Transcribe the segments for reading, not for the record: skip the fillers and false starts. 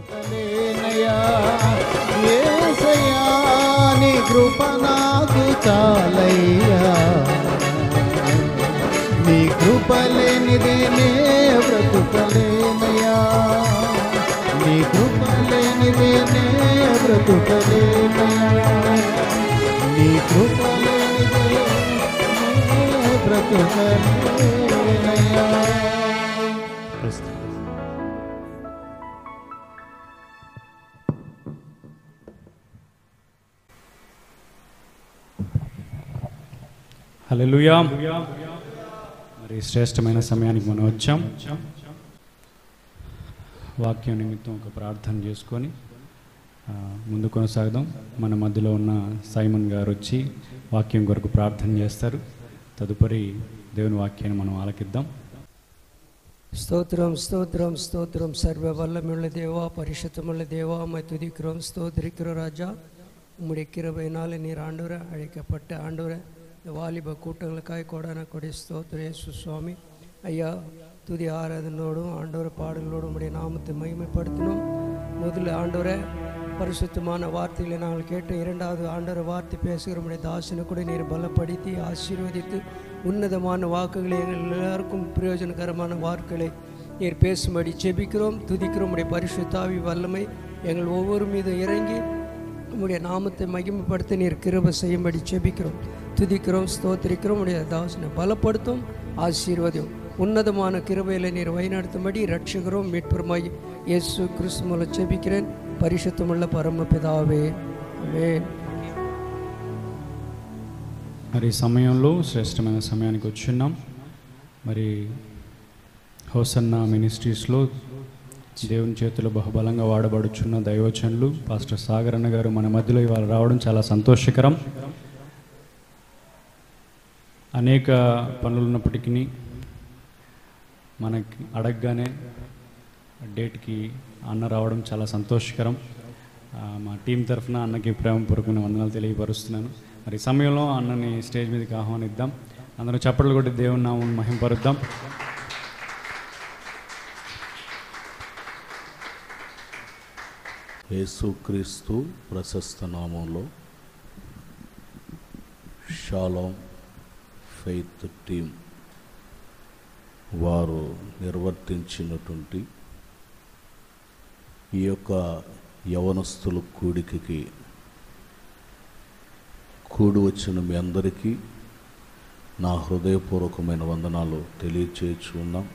లేనయా యేసయ్యా నీ కృప నాకు చాలయ్యా, నీ కృప లేనిదే నే బ్రతుకలేనయా, నీ కృప లేనిదే నే బ్రతుకలేనయా, నీ కృప లేనిదే నే బ్రతుకలేనయా. హల్లెలూయా. మరి శ్రేష్టమైన సమయానికి మనం వచ్చాం. వాక్యం నిమిత్తం ఒక ప్రార్థన చేసుకొని ముందు కొనసాగదాం. మన మధ్యలో ఉన్న సైమన్ గారు వచ్చి వాక్యం కొరకు ప్రార్థన చేస్తారు. తదుపరి దేవుని వాక్యాన్ని మనం ఆలకిద్దాం. ஸ்தோத்திரம் ஸ்தோத்திரம் ஸ்தோத்திரம் சர்வ வல்லமையுள்ள தேவா, பரிசுத்தமுள்ள தேவா, உம்மை துதிக்கிறோம், ஸ்தோத்திரிக்கிறோம் ராஜா. உம்முடைய கிருபையினால் நீர் ஆண்டவரை அழைக்கப்பட்ட ஆண்டவரை இந்த வாலிப கூட்டங்களுக்காய் கோடான கொடி ஸ்தோத்திரம் இயேசு சுவாமி. ஐயா, துதி ஆராதனோடும் ஆண்டவரை பாடலோடும் உம்முடைய நாமத்தை மகிமைப்படுத்தணும். முதல்ல ஆண்டவரை பரிசுத்தமான வார்த்தைகளை நாங்கள் கேட்ட, இரண்டாவது ஆண்டவரை வார்த்தை பேசுகிற உம்முடைய தாசனை கூட நீர் பலப்படுத்தி ஆசீர்வதித்து உன்னதமான வாக்குகளை எங்கள் எல்லாருக்கும் பிரயோஜனகரமான வார்த்தைகளை நீர் பேசும்படி செபிக்கிறோம், துதிக்கிறோம். உடைய பரிசுத்தாவி வல்லமை எங்கள் ஒவ்வொரு மீதும் இறங்கி உம்முடைய நாமத்தை மகிமைப்படுத்த நீர் கிருபை செய்யும்படி செபிக்கிறோம், துதிக்கிறோம், ஸ்தோத்திரிக்கிறோம். உடைய தாசனை பலப்படுத்தும், ஆசீர்வதியும். உன்னதமான கிருபையில் நீர் வழிநடத்தும்படி ரட்சகரும் மீட்பருமாய் இயேசு கிறிஸ்து மூலம் செபிக்கிறேன், பரிசுத்தமுள்ள பரமபிதாவே, ஆமென். మరి సమయంలో శ్రేష్టమైన సమయానికి వచ్చున్నాం. మరి హోసన్నా మినిస్ట్రీస్లో దేవుని చేతిలో బహుబలంగా వాడబడుచున్న దైవచనులు పాస్టర్ సాగర్ అన్న గారు మన మధ్యలో ఇవాళ రావడం చాలా సంతోషకరం. అనేక పనులు ఉన్నప్పటికీ మనకి అడగగానే డేట్కి అన్న రావడం చాలా సంతోషకరం. మా టీం తరఫున అన్నకి ప్రేమపూర్వకమైన వందనాలు తెలియపరుస్తున్నాను. మరి సమయంలో అన్నని స్టేజ్ మీదకి ఆహ్వానిద్దాం. అందరూ చప్పట్లు కొట్టి దేవుని నామం మహింపరుద్దాం. యేసుక్రీస్తు ప్రశస్త నామంలో షాలోమ్ ఫెయిత్ టీం వారు నిర్వర్తించినటువంటి ఈ యొక్క యవనస్తుల కూడికకి కూడి వచ్చిన మీ అందరికీ నా హృదయపూర్వకమైన వందనాలు తెలియచేయచ్చు ఉన్నాం.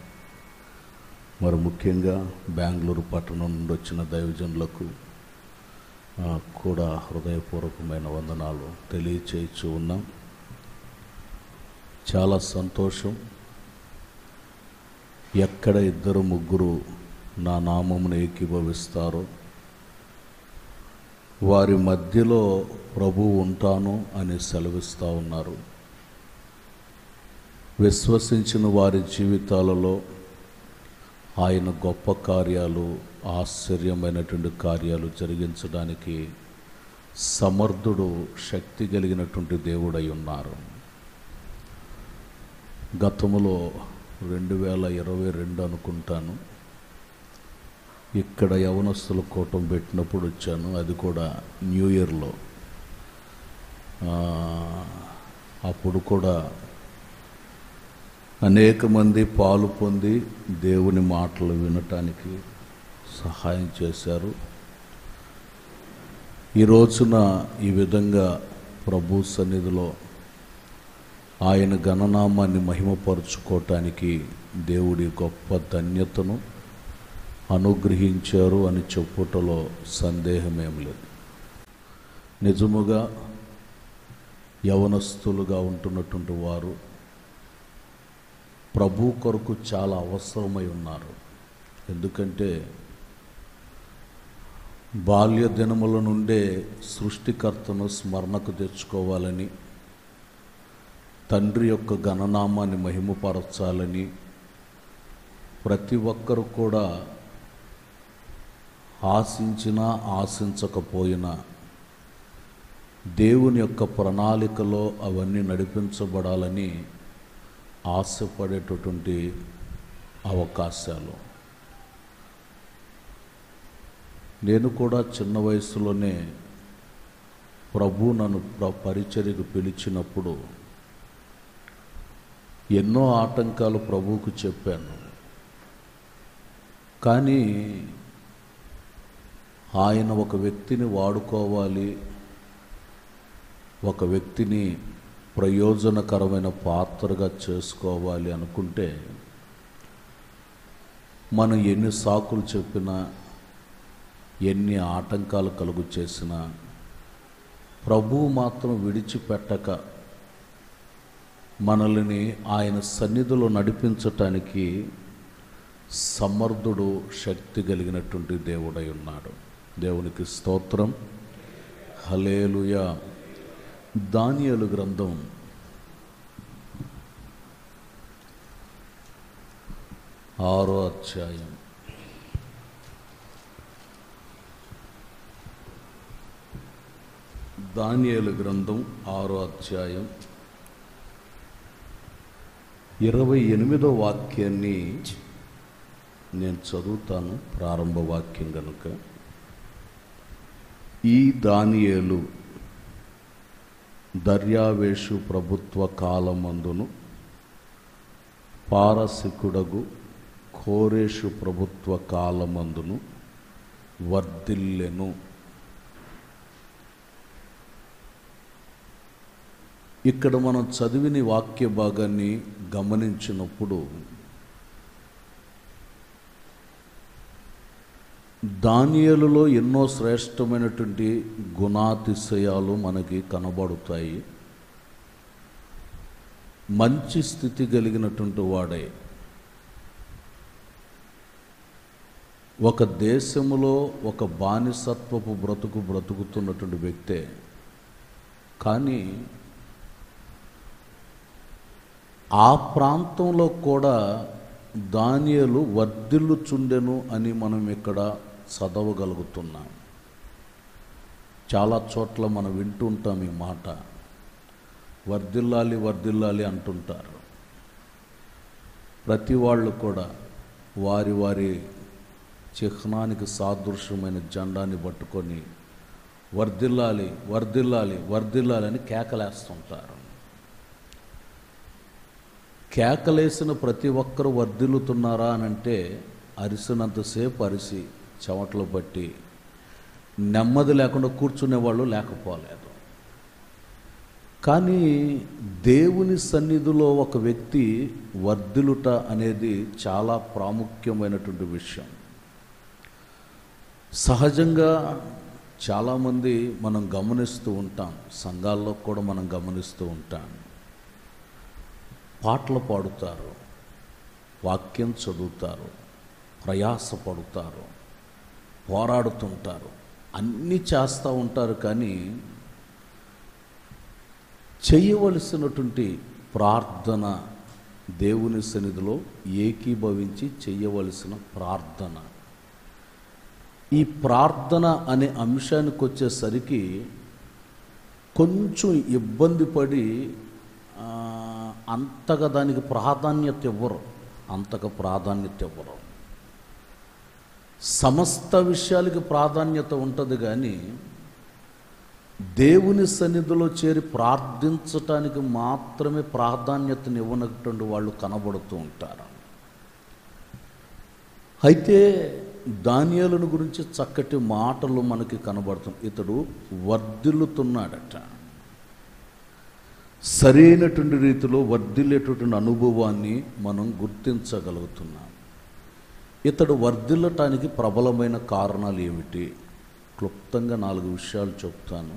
మరి ముఖ్యంగా బెంగళూరు పట్టణం నుండి వచ్చిన దైవజనులకు కూడా హృదయపూర్వకమైన వందనాలు తెలియచేయచ్చు ఉన్నాం. చాలా సంతోషం. ఎక్కడ ఇద్దరు ముగ్గురు నా నామమును ఏకీభవిస్తారో వారి మధ్యలో ప్రభువు ఉంటాను అని సెలవిస్తూ ఉన్నారు. విశ్వసించిన వారి జీవితాలలో ఆయన గొప్ప కార్యాలు, ఆశ్చర్యమైనటువంటి కార్యాలు జరిగించడానికి సమర్థుడు, శక్తి కలిగినటువంటి దేవుడై ఉన్నారు. గతంలో 2022 అనుకుంటాను, ఇక్కడ యవనస్తుల కూటం పెట్టినప్పుడు వచ్చాను. అది కూడా న్యూ ఇయర్లో. అప్పుడు కూడా అనేక మంది పాలు పొంది దేవుని మాటలు వినటానికి సహాయం చేశారు. ఈ రోజున ఈ విధంగా ప్రభు సన్నిధిలో ఆయన ఘననామాన్ని మహిమపరుచుకోవటానికి దేవుడి గొప్ప ధన్యతను అనుగ్రహించారు అని చెప్పుటలో సందేహమేం లేదు. నిజముగా యవనస్తులుగా ఉంటున్నటువంటి వారు ప్రభు కొరకు చాలా అవసరమై ఉన్నారు. ఎందుకంటే బాల్య దినముల నుండే సృష్టికర్తను స్మరణకు తెచ్చుకోవాలని, తండ్రి యొక్క ఘననామాన్ని మహిమపరచాలని ప్రతి ఒక్కరు కూడా ఆశించినా ఆశించకపోయినా దేవుని యొక్క ప్రణాళికలో అవన్నీ నడిపించబడాలని ఆశపడేటటువంటి అవకాశాలు. నేను కూడా చిన్న వయసులోనే ప్రభు నన్ను పరిచర్యకు పిలిచినప్పుడు ఎన్నో ఆటంకాలు ప్రభువుకు చెప్పాను. కానీ ఆయన ఒక వ్యక్తిని వాడుకోవాలి, ఒక వ్యక్తిని ప్రయోజనకరమైన పాత్రగా చేసుకోవాలి అనుకుంటే మనం ఎన్ని సాకులు చెప్పినా, ఎన్ని ఆటంకాలు కలుగు చేసినా ప్రభువు మాత్రం విడిచిపెట్టక మనల్ని ఆయన సన్నిధిలో నడిపించటానికి సమర్థుడు, శక్తి కలిగినటువంటి దేవుడై ఉన్నాడు. దేవునికి స్తోత్రం. హల్లెలూయా. దానియేలు గ్రంథం 6వ అధ్యాయం. దానియేలు గ్రంథం 6వ అధ్యాయం 28వ వాక్యాన్ని నేను చదువుతాను, ప్రారంభ వాక్యం కనుక. ఈ దానియేలు దర్యావేషు ప్రభుత్వ కాలమందును పారసికుడగు కోరేషు ప్రభుత్వ కాలమందును వర్ధిల్లెను. ఇక్కడ మనం చదివిన వాక్య భాగాన్ని గమనించినప్పుడు దానియేలులో ఎన్నో శ్రేష్టమైనటువంటి గుణాతిశయాలు మనకి కనబడుతాయి. మంచి స్థితి కలిగినటువంటి వాడే, ఒక దేశములో ఒక బానిసత్వపు బ్రతుకుతున్నటువంటి వ్యక్తే. కానీ ఆ ప్రాంతంలో కూడా దానియేలు వర్ధిల్లుచుండెను అని మనం ఇక్కడ చదవగలుగుతున్నాం. చాలా చోట్ల మనం వింటుంటాం ఈ మాట, వర్ధిల్లాలి వర్ధిల్లాలి అంటుంటారు. ప్రతి వాళ్ళు కూడా వారి వారి చిహ్నానికి సాదృశ్యమైన జెండాని పట్టుకొని వర్ధిల్లాలి వర్ధిల్లాలి వర్ధిల్లాలి అని కేకలేస్తుంటారు. కేకలేసిన ప్రతి ఒక్కరు వర్ధిల్లుతున్నారా అని అంటే అరిసినంతసేపు అరిసి చెమటలు పట్టి నెమ్మది లేకుండా కూర్చునే వాళ్ళు లేకపోలేదు. కానీ దేవుని సన్నిధిలో ఒక వ్యక్తి వర్ధిల్లుట అనేది చాలా ప్రాముఖ్యమైనటువంటి విషయం. సహజంగా చాలామంది మనం గమనిస్తూ ఉంటాం, సంఘాల్లో కూడా మనం గమనిస్తూ ఉంటాం. పాటలు పాడుతారు, వాక్యం చదువుతారు, ప్రయాసపడుతారు, పోరాడుతుంటారు, అన్నీ చేస్తూ ఉంటారు. కానీ చేయవలసినటువంటి ప్రార్థన, దేవుని సన్నిధిలో ఏకీభవించి చేయవలసిన ప్రార్థన, ఈ ప్రార్థన అనే అంశానికి వచ్చేసరికి కొంచెం ఇబ్బంది పడి అంతగా దానికి ప్రాధాన్యత ఇవ్వరు. సమస్త విషయాలకి ప్రాధాన్యత ఉంటుంది, కానీ దేవుని సన్నిధిలో చేరి ప్రార్థించటానికి మాత్రమే ప్రాధాన్యతనివ్వనటువంటి వాళ్ళు కనబడుతూ ఉంటారు. అయితే దానియేలును గురించి చక్కటి మాటలు మనకి కనబడుతుంది. ఇతడు వర్ధిల్లుతున్నాడట, సరైనటువంటి రీతిలో వర్ధిల్లేటటువంటి అనుభవాన్ని మనం గుర్తించగలుగుతున్నాం. ఇతడు వర్ధిల్లటానికి ప్రబలమైన కారణాలు ఏమిటి? క్లుప్తంగా 4 విషయాలు చెప్తాను.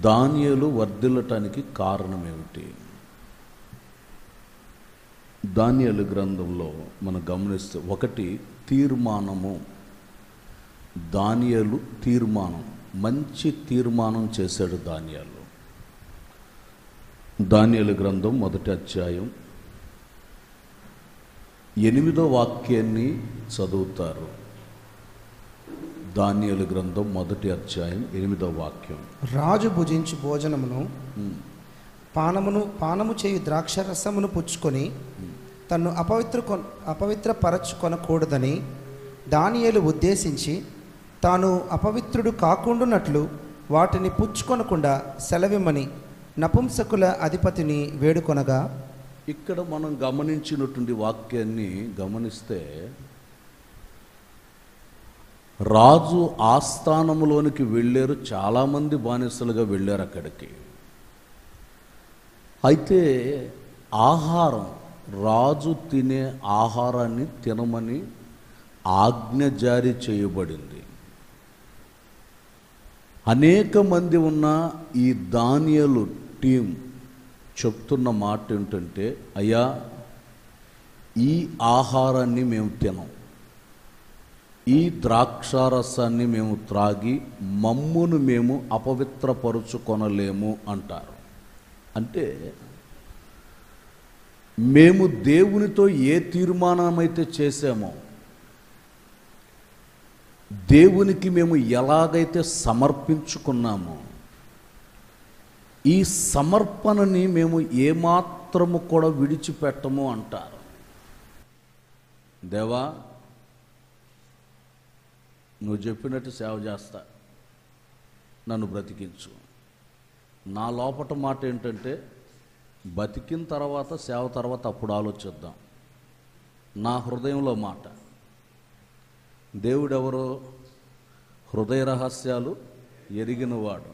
దానియేలు వర్ధిల్లటానికి కారణం ఏమిటి? దానియేలు గ్రంథంలో మనం గమనిస్తే, 1 తీర్మానము. దానియేలు తీర్మానం, మంచి తీర్మానం చేశాడు దానియేలు. దానియేలు గ్రంథం 1వ అధ్యాయం 8వ వాక్యాన్ని చదువుతారు. దానియేలు గ్రంథం 1వ అధ్యాయం 8వ వాక్యం. రాజు భుజించు భోజనమును పానము చేయు ద్రాక్షరసమును పుచ్చుకొని తన్ను అపవిత్రపరచుకొనకూడదని దానియేలు ఉద్దేశించి తాను అపవిత్రుడు కాకుండానట్లు వాటిని పుచ్చుకొనకుండా సెలవిమ్మని నపుంసకుల అధిపతిని వేడుకొనగా, ఇక్కడ మనం గమనించినటువంటి వాక్యాన్ని గమనిస్తే రాజు ఆస్థానములోనికి వెళ్ళారు, చాలామంది బానిసలుగా వెళ్ళారు అక్కడికి. అయితే ఆహారం, రాజు తినే ఆహారాన్ని తినమని ఆజ్ఞ జారీ చేయబడింది. అనేక మంది ఉన్న ఈ దానియేలు టీం చెప్తున్న మాట ఏంటంటే, అయ్యా ఈ ఆహారాన్ని మేము తినం, ఈ ద్రాక్షారసాన్ని మేము త్రాగి మమ్మును మేము అపవిత్రపరుచుకొనలేము అంటారు. అంటే మేము దేవునితో ఏ తీర్మానమైతే చేశామో, దేవునికి మేము ఎలాగైతే సమర్పించుకున్నామో, ఈ సమర్పణని మేము ఏమాత్రము కూడా విడిచిపెట్టము అంటారు. దేవా, నువ్వు చెప్పినట్టు సేవ చేస్తా, నన్ను బ్రతికించు. నా లోపట మాట ఏంటంటే, బతికిన తర్వాత సేవ తర్వాత అప్పుడు ఆలోచిద్దాం. నా హృదయంలో మాట, దేవుడెవరో హృదయ రహస్యాలు ఎరిగినవాడు,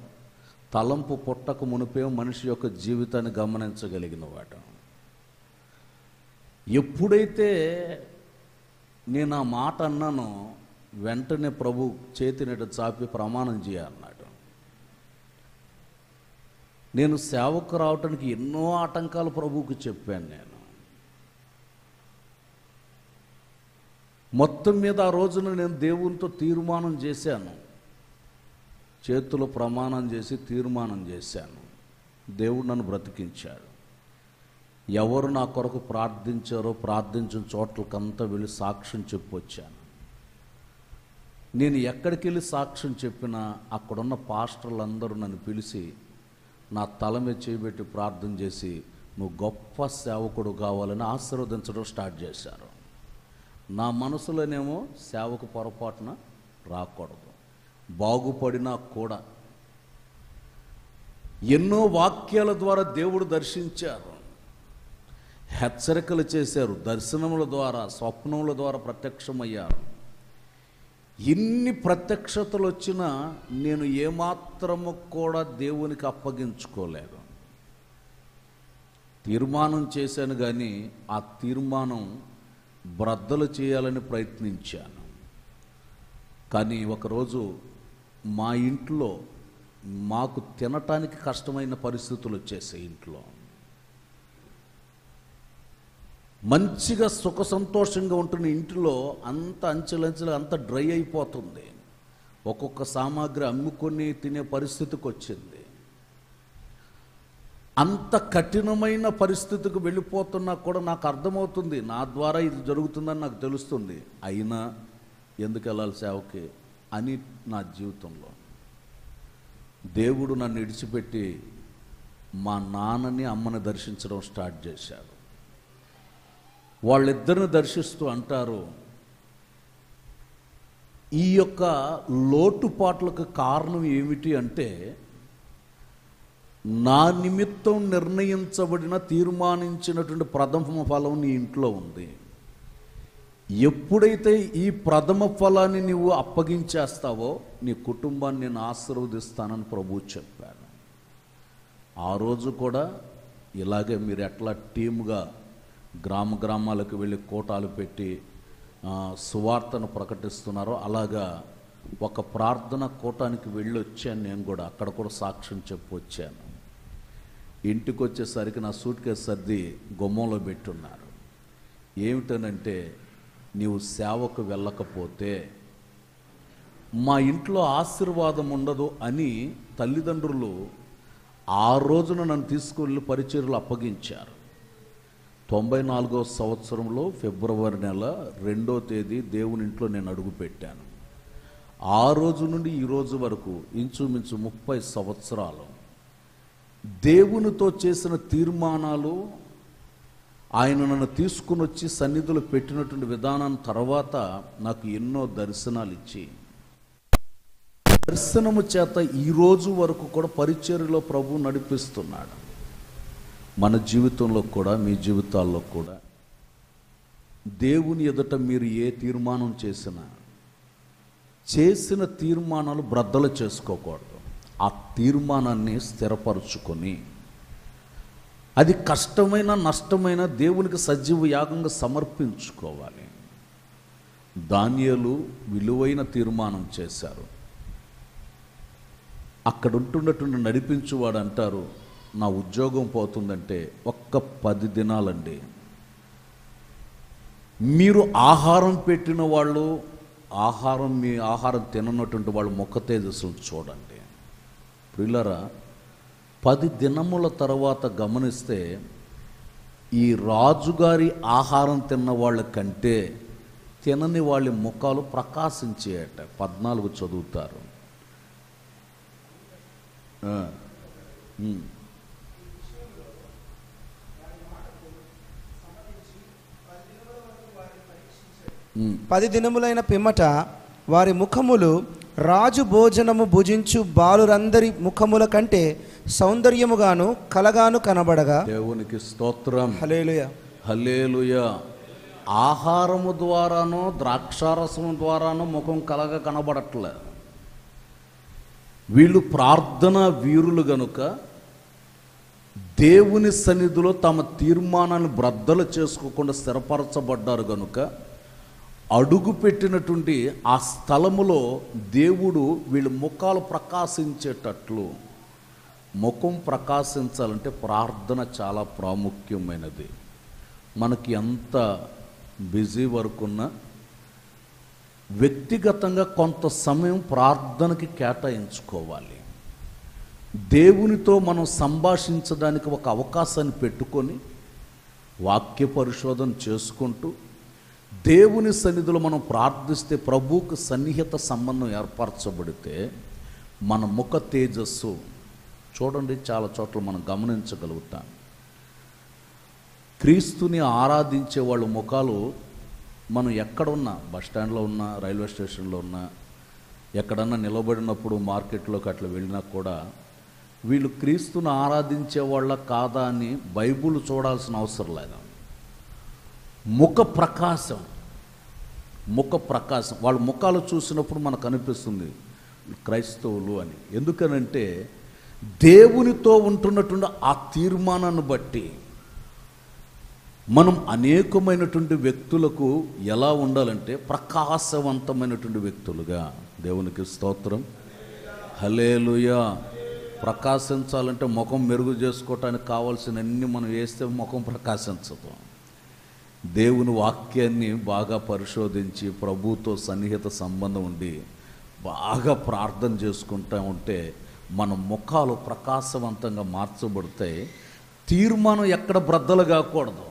తలంపు పుట్టక మునిపే మనిషి యొక్క జీవితాన్ని గమనించగలిగినవాడు. ఎప్పుడైతే నేను ఆ మాట అన్నానో వెంటనే ప్రభు చేతినట్టు చాపి ప్రమాణం చేయన్నాడు. నేను సేవకు రావటానికి ఎన్నో ఆటంకాలు ప్రభువుకి చెప్పాను. నేను మొత్తం మీద ఆ రోజున నేను దేవునితో తీర్మానం చేశాను, చేతులు ప్రమాణం చేసి తీర్మానం చేశాను. దేవుడు నన్ను బ్రతికించాడు. ఎవరు నా కొరకు ప్రార్థించారో ప్రార్థించిన చోట్లకంతా వెళ్ళి సాక్ష్యం చెప్పొచ్చాను. నేను ఎక్కడికి వెళ్ళి సాక్ష్యం చెప్పినా అక్కడున్న పాస్టర్లందరూ నన్ను పిలిచి నా తల మీద చేయబెట్టి ప్రార్థన చేసి, నువ్వు గొప్ప సేవకుడు కావాలని ఆశీర్వదించడం స్టార్ట్ చేశారు. నా మనసులోనేమో సేవకు పొరపాటున రాకూడదు, బాగుపడినా కూడా. ఎన్నో వాక్యాల ద్వారా దేవుడు దర్శించారు, హెచ్చరికలు చేశారు, దర్శనముల ద్వారా స్వప్నముల ద్వారా ప్రత్యక్షమయ్యారు. ఎన్ని ప్రత్యక్షతలు వచ్చినా నేను ఏమాత్రము కూడా దేవునికి అప్పగించుకోలేదు. తీర్మానం చేశాను కానీ ఆ తీర్మానం బ్రద్దలు చేయాలని ప్రయత్నించాను. కానీ ఒకరోజు మా ఇంట్లో మాకు తినటానికి కష్టమైన పరిస్థితులు వచ్చేసాయి. ఇంట్లో మంచిగా సుఖ సంతోషంగా ఉంటున్న ఇంటిలో అంత అంచెలంచెలు అంత డ్రై అయిపోతుంది. ఒక్కొక్క సామాగ్రి అమ్ముకొని తినే పరిస్థితికి వచ్చింది. అంత కఠినమైన పరిస్థితికి వెళ్ళిపోతున్నా కూడా నాకు అర్థమవుతుంది, నా ద్వారా ఇది జరుగుతుందని నాకు తెలుస్తుంది. అయినా ఎందుకు వెళ్ళాలి సేవకి అని నా జీవితంలో దేవుడు నన్ను విడిచిపెట్టి మా నాన్నని అమ్మని దర్శించడం స్టార్ట్ చేశాడు. వాళ్ళిద్దరిని దర్శిస్తూ అంటారు, ఈ యొక్క లోటుపాట్లకు కారణం ఏమిటి అంటే, నా నిమిత్తం నిర్ణయించబడిన తీర్మానించినటువంటి ప్రథమ ఫలం నీ ఇంట్లో ఉంది. ఎప్పుడైతే ఈ ప్రథమ ఫలాన్ని నువ్వు అప్పగించేస్తావో నీ కుటుంబాన్ని నేను ఆశీర్వదిస్తానని ప్రభువు చెప్పాను. ఆ రోజు కూడా ఇలాగే మీరు ఎట్లా టీముగా గ్రామాలకు వెళ్ళి కోటాలు పెట్టి సువార్తను ప్రకటిస్తున్నారో అలాగా ఒక ప్రార్థన కూటానికి వెళ్ళి వచ్చాను. నేను కూడా అక్కడ కూడా సాక్ష్యం చెప్పి వచ్చాను. ఇంటికి వచ్చేసరికి నా సూట్ కేసు సర్ది గుమ్మంలో పెట్టున్నారు. ఏమిటనంటే, నీవు సేవకు వెళ్ళకపోతే మా ఇంట్లో ఆశీర్వాదం ఉండదు అని తల్లిదండ్రులు ఆ రోజున నన్ను తీసుకువెళ్ళి పరిచర్యలు అప్పగించారు. 94వ సంవత్సరంలో ఫిబ్రవరి నెల 2వ తేదీ దేవుని ఇంట్లో నేను అడుగుపెట్టాను. ఆ రోజు నుండి ఈ రోజు వరకు ఇంచుమించు 30 సంవత్సరాలు దేవునితో చేసిన తీర్మానాలు ఆయన నన్ను తీసుకుని వచ్చి సన్నిధిలో పెట్టినటువంటి విధానం తర్వాత నాకు ఎన్నో దర్శనాలు ఇచ్చి దర్శనము చేత ఈరోజు వరకు కూడా పరిచర్యలో ప్రభు నడిపిస్తున్నాడు. మన జీవితంలో కూడా, మీ జీవితాల్లో కూడా దేవుని ఎదుట మీరు ఏ తీర్మానం చేసినా చేసిన తీర్మానాలు బ్రద్దలు చేసుకోకూడదు. ఆ తీర్మానాన్ని స్థిరపరుచుకొని అది కష్టమైన నష్టమైన దేవునికి సజీవ యాగంగా సమర్పించుకోవాలి. దానియేలు విలువైన తీర్మానం చేశారు. అక్కడ ఉంటున్నటువంటి నడిపించువాడు అంటారు, నా ఉద్యోగం పోతుందంటే ఒక్క 10 దినాలండి. మీరు ఆహారం పెట్టిన వాళ్ళు, మీ ఆహారం తిననటువంటి వాళ్ళు ముఖ తేజస్సులు చూడండి. ప్రియులారా, 10 దినముల తర్వాత గమనిస్తే ఈ రాజుగారి ఆహారం తిన్న వాళ్ళ కంటే తినని వాళ్ళ ముఖాలు ప్రకాశించేయట. 14 చదువుతారు. పది దినములైన పిమ్మట వారి ముఖములు రాజు భోజనము భుజించు బాలురందరి ముఖముల కంటే సౌందర్యముగాను కలగాను కనబడగా. దేవునికి స్తోత్రం. హల్లెలూయా, హల్లెలూయా. ఆహారము ద్వారానో ద్రాక్షారసము ద్వారానో ముఖం కలగా కనబడట్లే. వీళ్ళు ప్రార్థనా వీరులు గనుక దేవుని సన్నిధిలో తమ తీర్మానాన్ని బ్రద్దలు చేసుకోకుండా స్థిరపరచబడ్డారు గనుక అడుగు పెట్టినటువంటి ఆ స్థలములో దేవుడు వీళ్ళ ముఖాలు ప్రకాశించేటట్లు, ముఖం ప్రకాశించాలంటే ప్రార్థన చాలా ప్రాముఖ్యమైనది. మనకి ఎంత బిజీ వర్క్ ఉన్నా వ్యక్తిగతంగా కొంత సమయం ప్రార్థనకి కేటాయించుకోవాలి. దేవునితో మనం సంభాషించడానికి ఒక అవకాశాన్ని పెట్టుకొని వాక్య పరిశోధన చేసుకుంటూ దేవుని సన్నిధిలో మనం ప్రార్థిస్తే ప్రభువుకు సన్నిహిత సంబంధం ఏర్పరచబడితే మన ముఖ తేజస్సు చూడండి చాలా చోట్ల మనం గమనించగలుగుతాం. క్రీస్తుని ఆరాధించే వాళ్ళ ముఖాలు మనం ఎక్కడున్నా, బస్టాండ్లో ఉన్నా, రైల్వే స్టేషన్లో ఉన్నా, ఎక్కడన్నా నిలబడినప్పుడు మార్కెట్లోకి అట్లా వెళ్ళినా కూడా వీళ్ళు క్రీస్తుని ఆరాధించే వాళ్ళ కాదా అని బైబుల్ చూడాల్సిన అవసరం లేదు. ముఖ ప్రకాశం వాళ్ళ ముఖాలు చూసినప్పుడు మనకు అనిపిస్తుంది క్రైస్తవులు అని. ఎందుకనంటే దేవునితో ఉంటున్నటువంటి ఆ తీర్మానాన్ని బట్టి మనం అనేకమైనటువంటి వ్యక్తులకు ఎలా ఉండాలంటే ప్రకాశవంతమైనటువంటి వ్యక్తులుగా. దేవునికి స్తోత్రం. హల్లెలూయా. ప్రకాశించాలంటే ముఖం మెరుగు చేసుకోవటానికి కావాల్సినన్ని మనం వేస్తే ముఖం ప్రకాశించదు. దేవుని వాక్యాన్ని బాగా పరిశోధించి ప్రభువుతో సన్నిహిత సంబంధం ఉండి బాగా ప్రార్థన చేసుకుంటూ ఉంటే మన ముఖాలు ప్రకాశవంతంగా మార్చబడతాయి. తీర్మానం ఎక్కడ బ్రద్దలు కాకూడదు.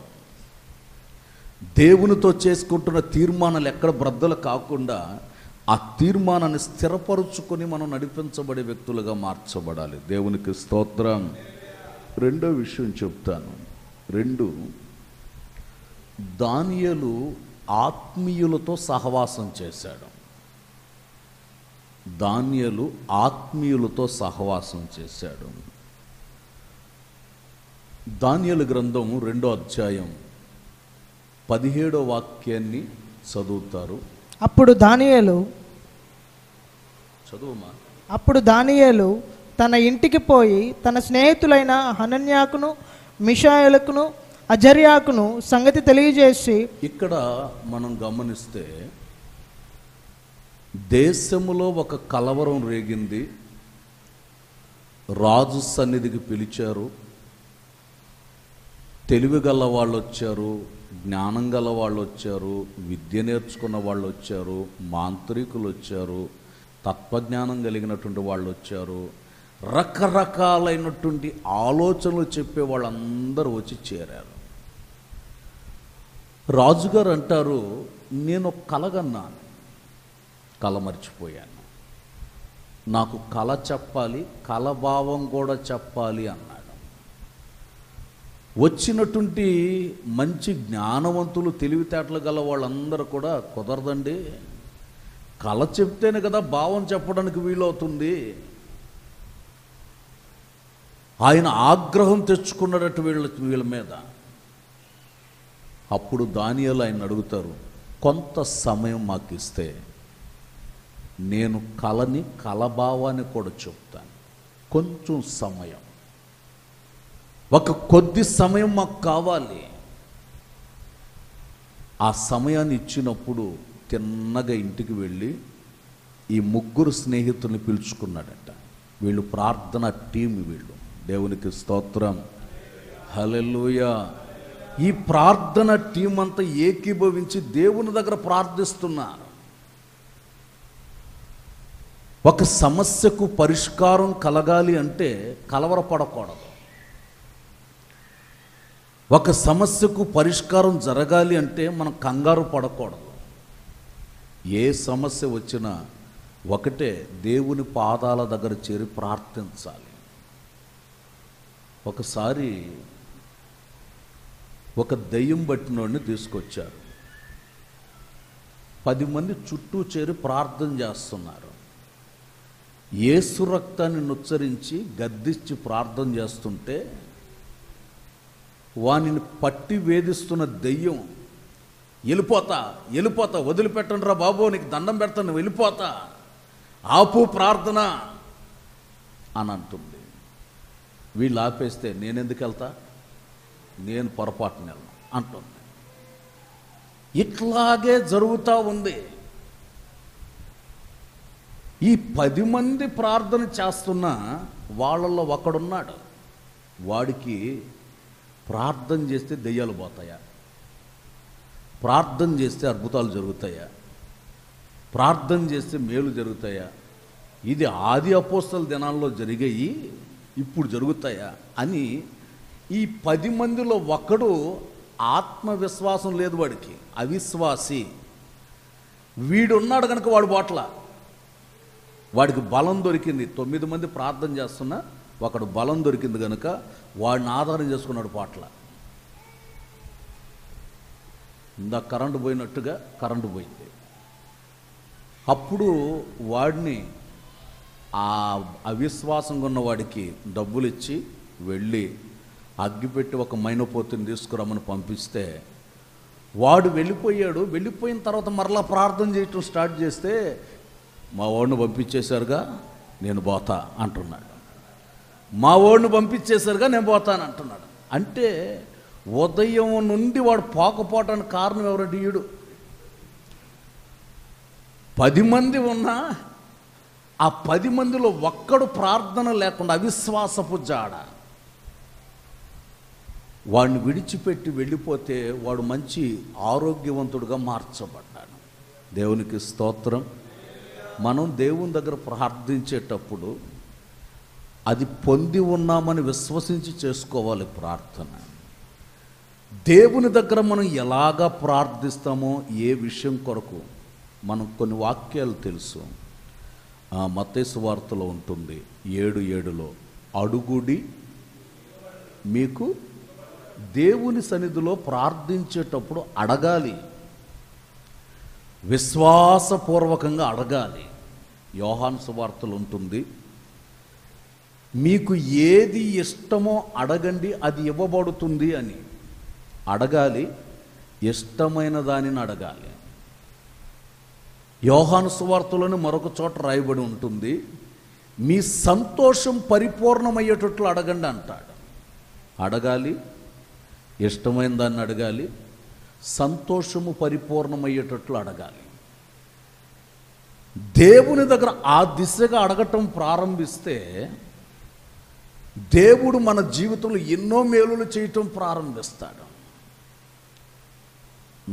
దేవునితో చేసుకుంటున్న తీర్మానాలు ఎక్కడ బ్రద్దలు కాకుండా ఆ తీర్మానాన్ని స్థిరపరుచుకొని మనం నడిపించబడే వ్యక్తులుగా మార్చబడాలి. దేవునికి స్తోత్రం. రెండో విషయం చెప్తాను. 2, దానియేలు ఆత్మీయులతో సహవాసం చేశాడు. దానియేలు ఆత్మీయులతో సహవాసం చేశాడు. దానియేలు గ్రంథం 2వ అధ్యాయం 17వ వాక్యాన్ని చదువుతారు. అప్పుడు దానియేలు చదువుమా. అప్పుడు దానియేలు తన ఇంటికి పోయి తన స్నేహితులైన హనన్యాకును మిషాయేలుకును అజర్యాకును సంగతి తెలియజేసి. ఇక్కడ మనం గమనిస్తే దేశములో ఒక కలవరం రేగింది. రాజు సన్నిధికి పిలిచారు. తెలివి గల వాళ్ళు వచ్చారు, జ్ఞానం గల వాళ్ళు వచ్చారు, విద్య నేర్చుకున్న వాళ్ళు వచ్చారు, మాంత్రికులు వచ్చారు, తత్వజ్ఞానం కలిగినటువంటి వాళ్ళు వచ్చారు, రకరకాలైనటువంటి ఆలోచనలు చెప్పే వాళ్ళందరూ వచ్చి చేరారు. రాజుగారు అంటారు, నేను కలగన్నాను, కల మర్చిపోయాను, నాకు కల చెప్పాలి, కలభావం కూడా చెప్పాలి అన్నాడు. వచ్చినటువంటి మంచి జ్ఞానవంతులు తెలివితేటలు గల వాళ్ళందరూ కూడా కుదరదండి, కళ చెప్తేనే కదా భావం చెప్పడానికి వీలవుతుంది. ఆయన ఆగ్రహం తెచ్చుకున్నట్టు వీళ్ళ మీద. అప్పుడు దానియేలు ఆయన అడుగుతారు, కొంత సమయం మాకు ఇస్తే నేను కళని కలభావాన్ని కూడా చెప్తాను, కొంచెం సమయం, ఒక కొద్ది సమయం మాకు కావాలి. ఆ సమయాన్ని ఇచ్చినప్పుడు తిన్నగా ఇంటికి వెళ్ళి ఈ ముగ్గురు స్నేహితుల్ని పిలుచుకున్నాడట. వీళ్ళు ప్రార్థన టీం, వీళ్ళు. దేవునికి స్తోత్రం, హల్లెలూయా. ఈ ప్రార్థన టీం అంతా ఏకీభవించి దేవుని దగ్గర ప్రార్థిస్తున్నారు. ఒక సమస్యకు పరిష్కారం కలగాలి అంటే కలవరపడకూడదు. ఒక సమస్యకు పరిష్కారం జరగాలి అంటే మనం కంగారు పడకూడదు. ఏ సమస్య వచ్చినా ఒకటే, దేవుని పాదాల దగ్గర చేరి ప్రార్థించాలి. ఒకసారి ఒక దెయ్యం పట్టినోడిని తీసుకొచ్చారు. 10 మంది చుట్టూ చేరి ప్రార్థన చేస్తున్నారు. యేసు రక్తాన్ని నుచ్చరించి గద్దించి ప్రార్థన చేస్తుంటే వానిని పట్టి వేధిస్తున్న దెయ్యం, వెళ్ళిపోతా వెళ్ళిపోతా, వదిలిపెట్టండి రా బాబు, నీకు దండం పెడతాను, వెళ్ళిపోతా, ఆపు ప్రార్థన అని అంటుంది. వీళ్ళు ఆపేస్తే నేనెందుకు వెళ్తా, నేను పొరపాటున వెళ్ళను అంటుంది. ఇట్లాగే జరుగుతూ ఉంది. ఈ 10 మంది ప్రార్థన చేస్తున్నా వాళ్ళల్లో ఒకడున్నాడు, వాడికి ప్రార్థన చేస్తే దెయ్యాలు పోతాయా, ప్రార్థన చేస్తే అద్భుతాలు జరుగుతాయా, ప్రార్థన చేస్తే మేలు జరుగుతాయా, ఇది ఆది అపోస్తల దినాల్లో జరిగాయి, ఇప్పుడు జరుగుతాయా అని ఈ 10 మందిలో ఒకడు ఆత్మవిశ్వాసం లేదు, వాడికి అవిశ్వాసి. వీడున్నాడు కనుక వాడు పోట్ల, వాడికి బలం దొరికింది. 9 మంది ప్రార్థన చేస్తున్నా ఒకడు బలం దొరికింది కనుక వాడిని ఆధారం చేసుకున్నాడు పోట్ల. ఇందా కరెంటు పోయినట్టుగా కరెంటు పోయింది. అప్పుడు వాడిని, ఆ అవిశ్వాసంగా ఉన్న వాడికి డబ్బులు ఇచ్చి వెళ్ళి అగ్గిపెట్టి ఒక మైనపోతుని తీసుకురమ్మని పంపిస్తే వాడు వెళ్ళిపోయాడు. వెళ్ళిపోయిన తర్వాత మరలా ప్రార్థన చేయటం స్టార్ట్ చేస్తే మా వాడిని పంపించేశారుగా నేను పోతా అంటున్నాడు. మా వాడిని పంపించేశారుగా నేను పోతాను అంటున్నాడు. అంటే ఉదయం నుండి వాడు పోకపోవటానికి కారణం ఎవరంటే ఈడు. 10 మంది ఉన్నా ఆ 10 మందిలో ఒక్కడు ప్రార్థన లేకుండా అవిశ్వాసపు జాడ, వాడిని విడిచిపెట్టి వెళ్ళిపోతే వాడు మంచి ఆరోగ్యవంతుడుగా మార్చబడ్డాడు. దేవునికి స్తోత్రం. మనం దేవుని దగ్గర ప్రార్థించేటప్పుడు అది పొంది ఉన్నామని విశ్వసించి చేసుకోవాలి ప్రార్థన. దేవుని దగ్గర మనం ఎలాగా ప్రార్థిస్తామో, ఏ విషయం కొరకు మనం కొన్ని వాక్యాలు తెలుసు. మత్తయి సువార్తలో ఉంటుంది 7:7లో, అడుగుడి మీకు. దేవుని సన్నిధిలో ప్రార్థించేటప్పుడు అడగాలి, విశ్వాసపూర్వకంగా అడగాలి. యోహాను సువార్తలో ఉంటుంది, మీకు ఏది ఇష్టమో అడగండి అది ఇవ్వబడుతుంది అని. అడగాలి, ఇష్టమైన దానిని అడగాలి. యోహాను సువార్తలోని మరొక చోట రాయబడి ఉంటుంది, మీ సంతోషం పరిపూర్ణమయ్యేటట్లు అడగండి అంటాడు. అడగాలి, ఇష్టమైన దాన్ని అడగాలి, సంతోషము పరిపూర్ణమయ్యేటట్లు అడగాలి. దేవుని దగ్గర ఆ దిశగా అడగటం ప్రారంభిస్తే దేవుడు మన జీవితంలో ఎన్నో మేలులు చేయటం ప్రారంభిస్తాడు.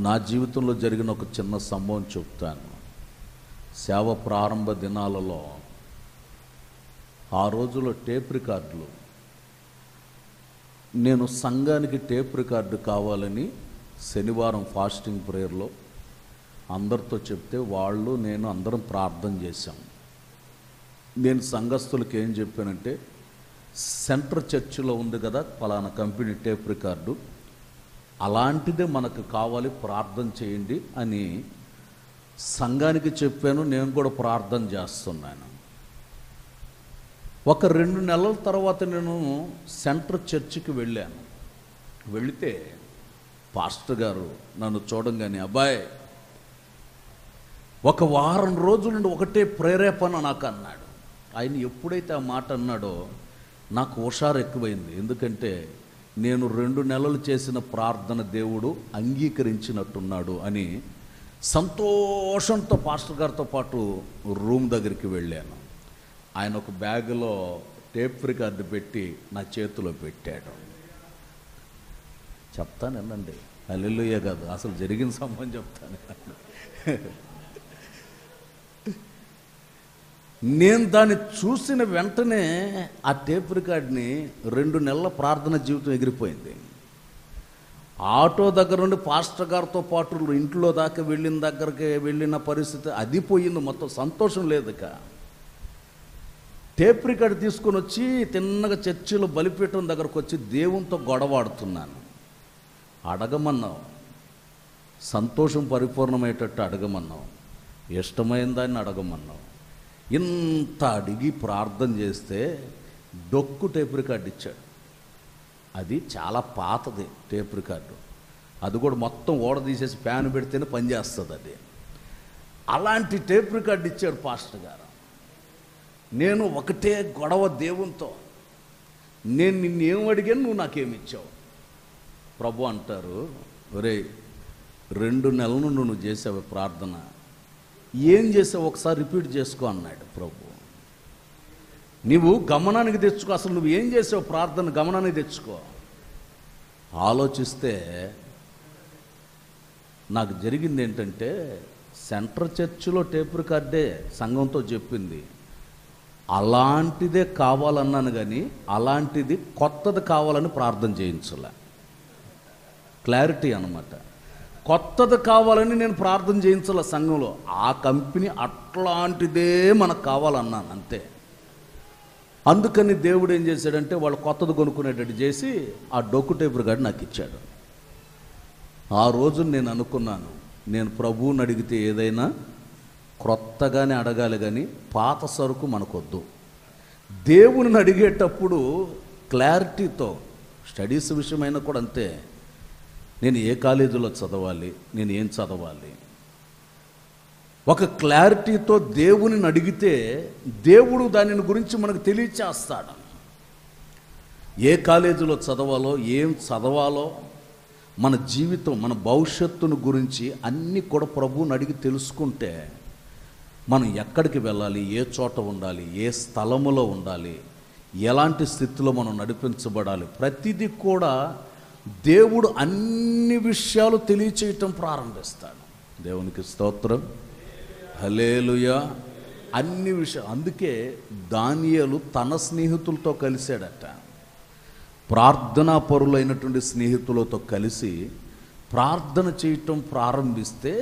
నా జీవితంలో జరిగిన ఒక చిన్న సంభవం చెప్తాను. సేవ ప్రారంభ దినాలలో ఆ రోజుల్లో టేప్ రికార్డులు, నేను సంఘానికి టేప్ రికార్డు కావాలని శనివారం ఫాస్టింగ్ ప్రేయర్లో అందరితో చెప్తే వాళ్ళు నేను అందరం ప్రార్థన చేశాం. నేను సంఘస్థులకు ఏం చెప్పానంటే, సెంటర్ చర్చిలో ఉంది కదా పలానా కంపెనీ టేప్ రికార్డు, అలాంటిదే మనకు కావాలి, ప్రార్థన చేయండి అని సంఘానికి చెప్పాను. నేను కూడా ప్రార్థన చేస్తున్నాను. ఒక 2 నెలల తర్వాత నేను సెంటర్ చర్చికి వెళ్ళాను. వెళితే పాస్టర్ గారు నన్ను చూడంగానే, అబ్బాయి ఒక వారం రోజుల నుండి ఒకటే ప్రేరేపణ నాకు అన్నాడు. ఆయన ఎప్పుడైతే ఆ మాట అన్నాడో నాకు హుషారు ఎక్కువైంది. ఎందుకంటే నేను 2 నెలలు చేసిన ప్రార్థన దేవుడు అంగీకరించినట్టున్నాడు అని సంతోషంతో పాస్టర్ గారితో పాటు రూమ్ దగ్గరికి వెళ్ళాను. ఆయన ఒక బ్యాగులో టేప్ రికార్డు పెట్టి నా చేతిలో పెట్టాడు. చెప్తాను వినండి, హల్లెలూయా కాదు, అసలు జరిగిన సంబంధం చెప్తాను. నేను దాన్ని చూసిన వెంటనే ఆ టేప్ రికార్డ్ని 2 నెలల ప్రార్థన జీవితం ఎగిరిపోయింది. ఆటో దగ్గర నుండి పాస్టర్ గారితో పాటు ఇంట్లో దాకా వెళ్ళిన పరిస్థితి అది పోయింది. మొత్తం సంతోషం లేదు. ఇక టేప్ రికార్డు తీసుకొని వచ్చి తిన్నగా చర్చిలో బలిపీఠం దగ్గరకు వచ్చి దేవునితో గొడవాడుతున్నాను. అడగమన్నావు, సంతోషం పరిపూర్ణమయ్యేటట్టు అడగమన్నావు, ఇష్టమైన దాన్ని అడగమన్నావు. ఇంత అడిగి ప్రార్థన చేస్తే డొక్కు టేప్ రికార్డు ఇచ్చాడు. అది చాలా పాతది టేప్ రికార్డు. అది కూడా మొత్తం ఓడ తీసేసి ఫ్యాన్ పెడితేనే పనిచేస్తుంది అది. అలాంటి టేప్ రికార్డు ఇచ్చాడు పాస్టర్ గారు. నేను ఒకటే గొడవ దేవునితో, నేను నిన్నేం అడిగాను, నువ్వు నాకేమిచ్చావు. ప్రభు అంటారు, ఒరే 2 నెలల నుండి నువ్వు చేసావు ప్రార్థన, ఏం చేసావు ఒకసారి రిపీట్ చేసుకో అన్నాడు ప్రభు. నీవు గమనానికి తెచ్చుకో, అసలు నువ్వు ఏం చేసావు ప్రార్థన గమనానికి తెచ్చుకో. ఆలోచిస్తే నాకు జరిగింది ఏంటంటే, సెంటర్ చర్చిలో టేప్ రికార్డే సంఘంతో చెప్పింది, అలాంటిదే కావాలన్నాను కానీ అలాంటిది కొత్తది కావాలని ప్రార్థన చేయించలే. క్లారిటీ అన్నమాట. కొత్తది కావాలని నేను ప్రార్థన చేయించాల సంఘంలో. ఆ కంపెనీ అట్లాంటిదే మనకు కావాలన్నాను అంతే. అందుకని దేవుడు ఏం చేశాడంటే వాళ్ళు కొత్తది కొనుక్కునేటట్టు చేసి ఆ డొక్కు టేప్ రికార్డు నాకు ఇచ్చాడు. ఆ రోజు నేను అనుకున్నాను, నేను ప్రభువుని అడిగితే ఏదైనా క్రొత్తగానే అడగాలి కానీ పాత సరుకు మనకొద్దు. దేవుని అడిగేటప్పుడు క్లారిటీతో, స్టడీస్ విషయమైనా కూడా అంతే, నేను ఏ కాలేజీలో చదవాలి, నేను ఏం చదవాలి, ఒక క్లారిటీతో దేవుని అడిగితే దేవుడు దానిని గురించి మనకు తెలియచేస్తాడు. ఏ కాలేజీలో చదవాలో, ఏం చదవాలో, మన జీవితం, మన భవిష్యత్తును గురించి అన్నీ కూడా ప్రభువుని అడిగి తెలుసుకుంటే మనం ఎక్కడికి వెళ్ళాలి, ఏ చోట ఉండాలి, ఏ స్థలములో ఉండాలి, ఎలాంటి స్థితిలో మనం నడిపించబడాలి, ప్రతిదీ కూడా దేవుడు అన్ని విషయాలు తెలియచేయటం ప్రారంభిస్తాడు. దేవునికి స్తోత్రం, హల్లెలూయా. అన్ని విషయాలు. అందుకే దానియేలు తన స్నేహితులతో కలిశాడట. ప్రార్థనా పరులైనటువంటి స్నేహితులతో కలిసి ప్రార్థన చేయటం ప్రారంభిస్తే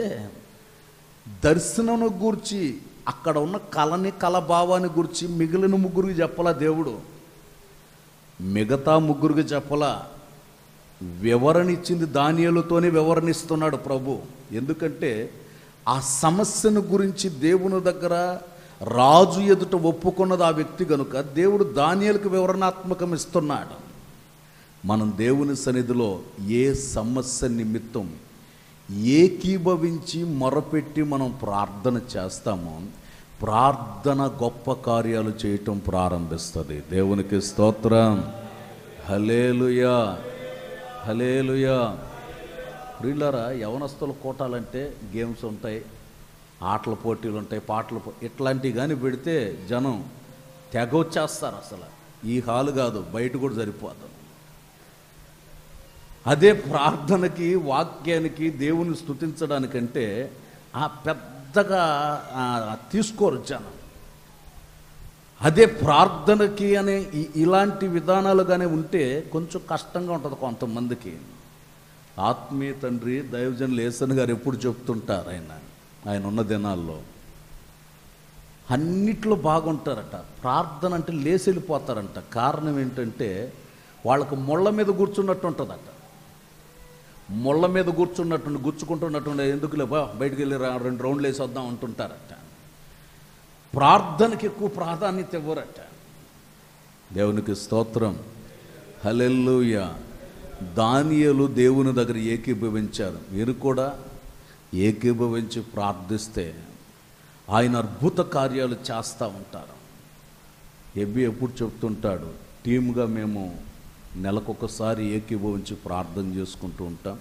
దర్శనను గూర్చి, అక్కడ ఉన్న కలభావాన్ని గురించి మిగిలిన 3 చెప్పలా దేవుడు. మిగతా 3 చెప్పలా. వివరణ ఇచ్చింది దానియేలుతోనే వివరణిస్తున్నాడు ప్రభు. ఎందుకంటే ఆ సమస్యను గురించి దేవుని దగ్గర రాజు ఎదుట ఒప్పుకున్నది ఆ వ్యక్తి కనుక దేవుడు దానియేలుకు వివరణాత్మకం ఇస్తున్నాడు. మనం దేవుని సన్నిధిలో ఏ సమస్య నిమిత్తం ఏకీభవించి మొరపెట్టి మనం ప్రార్థన చేస్తామో ప్రార్థన గొప్ప కార్యాలు చేయటం ప్రారంభిస్తుంది. దేవునికి స్తోత్రం, హల్లెలూయా, హల్లెలూయా. ప్రియులారా, యవనస్తులు కోటాలంటే గేమ్స్ ఉంటాయి, ఆటల పోటీలు ఉంటాయి, ఇట్లాంటివి కానీ పెడితే జనం తెగ వచ్చేస్తారు. అసలు ఈ హాలు కాదు, బయట కూడా సరిపోతుంది. అదే ప్రార్థనకి, వాక్యానికి, దేవుని స్తుతించడానికంటే ఆ పెద్దగా తీసుకోరు జనం. అదే ప్రార్థనకి అనే ఇలాంటి విధానాలుగానే ఉంటే కొంచెం కష్టంగా ఉంటుంది కొంతమందికి. ఆత్మీయ తండ్రి దైవజనులు యేసన్ గారు ఎప్పుడు చెప్తుంటారు, ఆయన ఉన్న దినాల్లో అన్నిట్లో బాగుంటారట. ప్రార్థన అంటే లేచి వెళ్ళిపోతారంట. కారణం ఏంటంటే వాళ్ళకు ముళ్ళ మీద కూర్చున్నట్టు ఉంటుందట. ముళ్ళ మీద కూర్చున్నట్టు గుచ్చుకుంటున్నట్టు, ఎందుకులే బయటికి వెళ్ళి 2 రౌండ్లు వేసి వద్దాం అంటుంటారట. ప్రార్థనకి ఎక్కువ ప్రాధాన్యత ఇవ్వరట. దేవునికి స్తోత్రం, హల్లెలూయా. దానియేలు దేవుని దగ్గర ఏకీభవించారు. మీరు కూడా ఏకీభవించి ప్రార్థిస్తే ఆయన అద్భుత కార్యాలు చేస్తూ ఉంటారు. ఎప్పుడు చెప్తుంటాడు, టీమ్గా మేము నెలకొకసారి ఏకీభవించి ప్రార్థన చేసుకుంటూ ఉంటాం.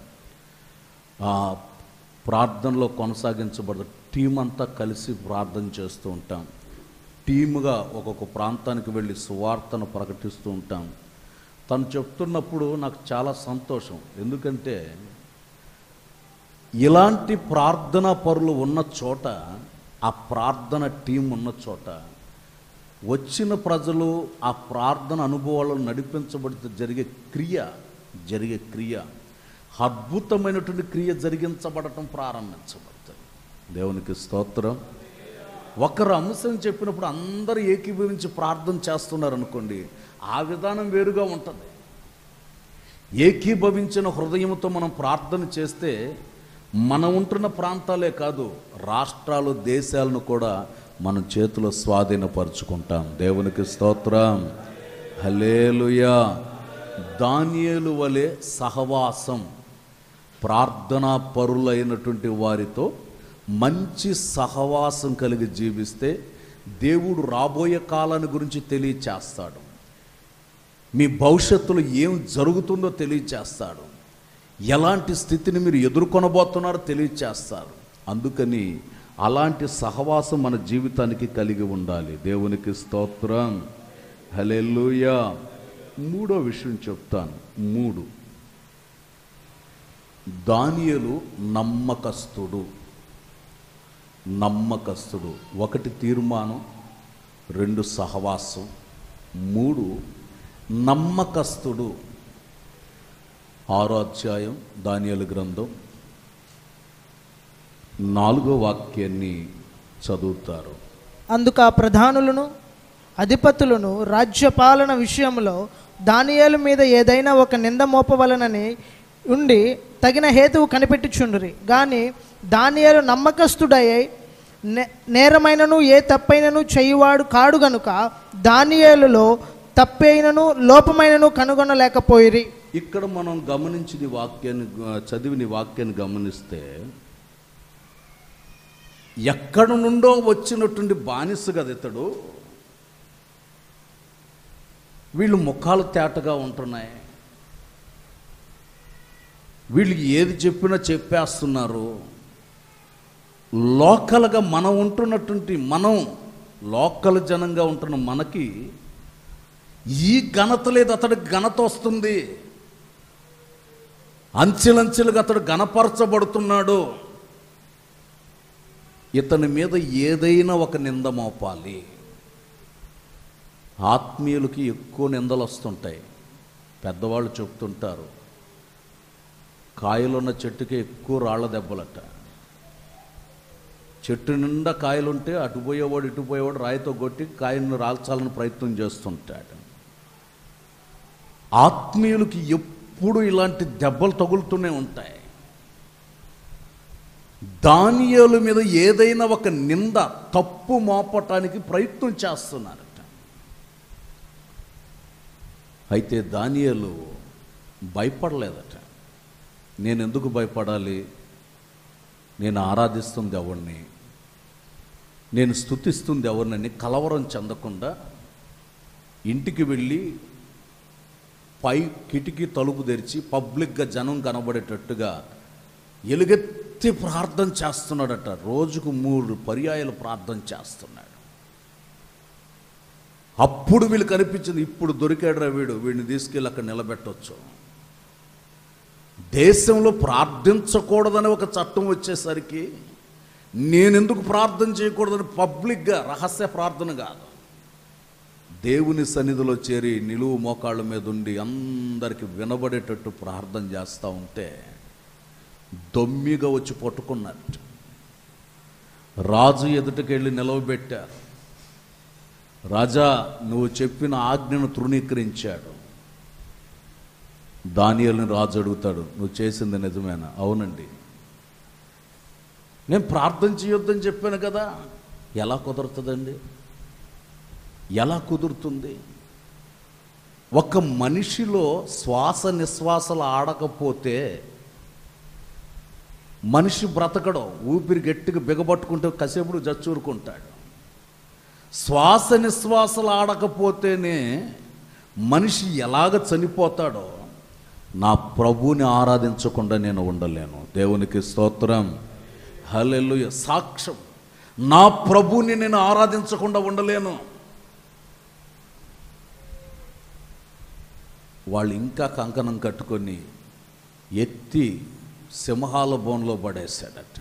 ఆ ప్రార్థనలో కొనసాగించబడదు. టీం అంతా కలిసి ప్రార్థన చేస్తూ ఉంటాం. టీముగా ఒక్కొక్క ప్రాంతానికి వెళ్ళి సువార్తను ప్రకటిస్తూ ఉంటాం. తను చెప్తున్నప్పుడు నాకు చాలా సంతోషం. ఎందుకంటే ఇలాంటి ప్రార్థనా పరులు ఉన్న చోట, ఆ ప్రార్థన టీం ఉన్న చోట వచ్చిన ప్రజలు ఆ ప్రార్థన అనుభవాలను నడిపించబడితే జరిగే క్రియ అద్భుతమైనటువంటి క్రియ జరిగించబడటం ప్రారంభించబడుతుంది. దేవునికి స్తోత్రం. ఒకరు అంశం చెప్పినప్పుడు అందరూ ఏకీభవించి ప్రార్థన చేస్తున్నారు అనుకోండి, ఆ విధానం వేరుగా ఉంటుంది. ఏకీభవించిన హృదయంతో మనం ప్రార్థన చేస్తే మనం ఉంటున్న ప్రాంతాలే కాదు, రాష్ట్రాలు, దేశాలను కూడా మనం చేతిలో స్వాధీనపరుచుకుంటాం. దేవునికి స్తోత్రం, హల్లెలూయా. దానియేలు వలె సహవాసం, ప్రార్థనా పరులైనటువంటి వారితో మంచి సహవాసం కలిగి జీవిస్తే దేవుడు రాబోయే కాలాన్ని గురించి తెలియచేస్తాడు. మీ భవిష్యత్తులో ఏం జరుగుతుందో తెలియచేస్తాడు. ఎలాంటి స్థితిని మీరు ఎదుర్కొనబోతున్నారో తెలియచేస్తారు. అందుకని అలాంటి సహవాసం మన జీవితానికి కలిగి ఉండాలి. దేవునికి స్తోత్రం, హల్లెలూయా. 3వ విషయం చెప్తాను. 3, దానియేలు నమ్మకస్తుడు. 1 తీర్మానం, 2 సహవాసం, 3 నమ్మకస్తుడు. 6వ అధ్యాయం దానియేలు గ్రంథం 4వ వాక్యాన్ని చదువుతారు. అందుకు ఆ ప్రధానులను అధిపతులను రాజ్యపాలన విషయంలో దానియేలు మీద ఏదైనా ఒక నింద మోపవలనని ఉండి తగిన హేతువు కనిపెట్టుచుండ్రి. కానీ దానియేలు నమ్మకస్తుడయ్యి నేరమైనను ఏ తప్పైనను చేయువాడు కాడు గనుక దానియేలులో తప్పైనను లోపమైనను కనుగొనలేకపోయిరి. ఇక్కడ మనం గమనించిన వాక్యాన్ని, చదివిన వాక్యాన్ని గమనిస్తే ఎక్కడి నుండో వచ్చినటువంటి బానిస కదా ఇతడు. వీళ్ళు ముఖాలు తేటగా ఉంటున్నాయి, వీళ్ళు ఏది చెప్పినా చెప్పేస్తున్నారు. లోకల్గా మనం ఉంటున్నటువంటి, మనం లోకల్ జనంగా ఉంటున్న మనకి ఈ ఘనత లేదు, అతడికి ఘనత వస్తుంది. అంచెలంచెలుగా అతడు ఘనపరచబడుతున్నాడు. ఇతని మీద ఏదైనా ఒక నింద మోపాలి. ఆత్మీయులకి ఎక్కువ నిందలు వస్తుంటాయి. పెద్దవాళ్ళు చెప్తుంటారు, కాయలున్న చెట్టుకి ఎక్కువ రాళ్ల దెబ్బలట. చెట్టు నిండా కాయలుంటే అటుపోయేవాడు ఇటుపోయేవాడు రాయితో కొట్టి కాయలను రాల్చాలని ప్రయత్నం చేస్తుంటాడు. ఆత్మీయులకి ఎప్పుడు ఇలాంటి దెబ్బలు తగులుతూనే ఉంటాయి. దానియేలు మీద ఏదైనా ఒక నింద, తప్పు మోపటానికి ప్రయత్నం చేస్తున్నారట. అయితే దానియేలు భయపడలేదట. నేను ఎందుకు భయపడాలి? నేను ఆరాధిస్తుంది ఎవరిని, నేను స్తుతిస్తుంది ఎవరినని కలవరం చెందకుండా ఇంటికి వెళ్ళి పై కిటికీ తలుపు తెరిచి పబ్లిక్గా జనం కనబడేటట్టుగా ఎలుగెత్తి ప్రార్థన చేస్తున్నాడట. రోజుకు 3 పర్యాయాలు ప్రార్థన చేస్తున్నాడు. అప్పుడు వీళ్ళు కనిపించింది, ఇప్పుడు దొరికాడురా వీడిని తీసుకెళ్ళి అక్కడ నిలబెట్టవచ్చు. దేశంలో ప్రార్థించకూడదని ఒక చట్టం వచ్చేసరికి నేనెందుకు ప్రార్థన చేయకూడదని పబ్లిక్గా, రహస్య ప్రార్థన కాదు, దేవుని సన్నిధిలో చేరి నిలువు మోకాళ్ళ మీద ఉండి అందరికి వినబడేటట్టు ప్రార్థన చేస్తూ ఉంటే దొమ్మిగా వచ్చి పట్టుకున్నట్టు రాజు ఎదుటికెళ్ళి నిలవబెట్టారు. రాజా నువ్వు చెప్పిన ఆజ్ఞను తృణీకరించాడు. దానియేలుని రాజు అడుగుతాడు, నువ్వు చేసింది నిజమేనా? అవునండి. నేను ప్రార్థన చేయొద్దని చెప్పాను కదా. ఎలా కుదురుతుందండి? ఎలా కుదురుతుంది? ఒక మనిషిలో శ్వాస నిశ్వాసలు ఆడకపోతే మనిషి బ్రతకడం. ఊపిరి గట్టిగా బిగబట్టుకుంటే కసేపుడు జచ్చూరుకుంటాడు. శ్వాస నిశ్వాసలు ఆడకపోతేనే మనిషి ఎలాగ చనిపోతాడో నా ప్రభువుని ఆరాధించకుండా నేను ఉండలేను. దేవునికి స్తోత్రం, హల్లెలూయా. సాక్ష్యం, నా ప్రభువుని నేను ఆరాధించకుండా ఉండలేను. వాళ్ళు ఇంకా కంకణం కట్టుకొని ఎత్తి సింహాల బోన్లో పడేశాడట.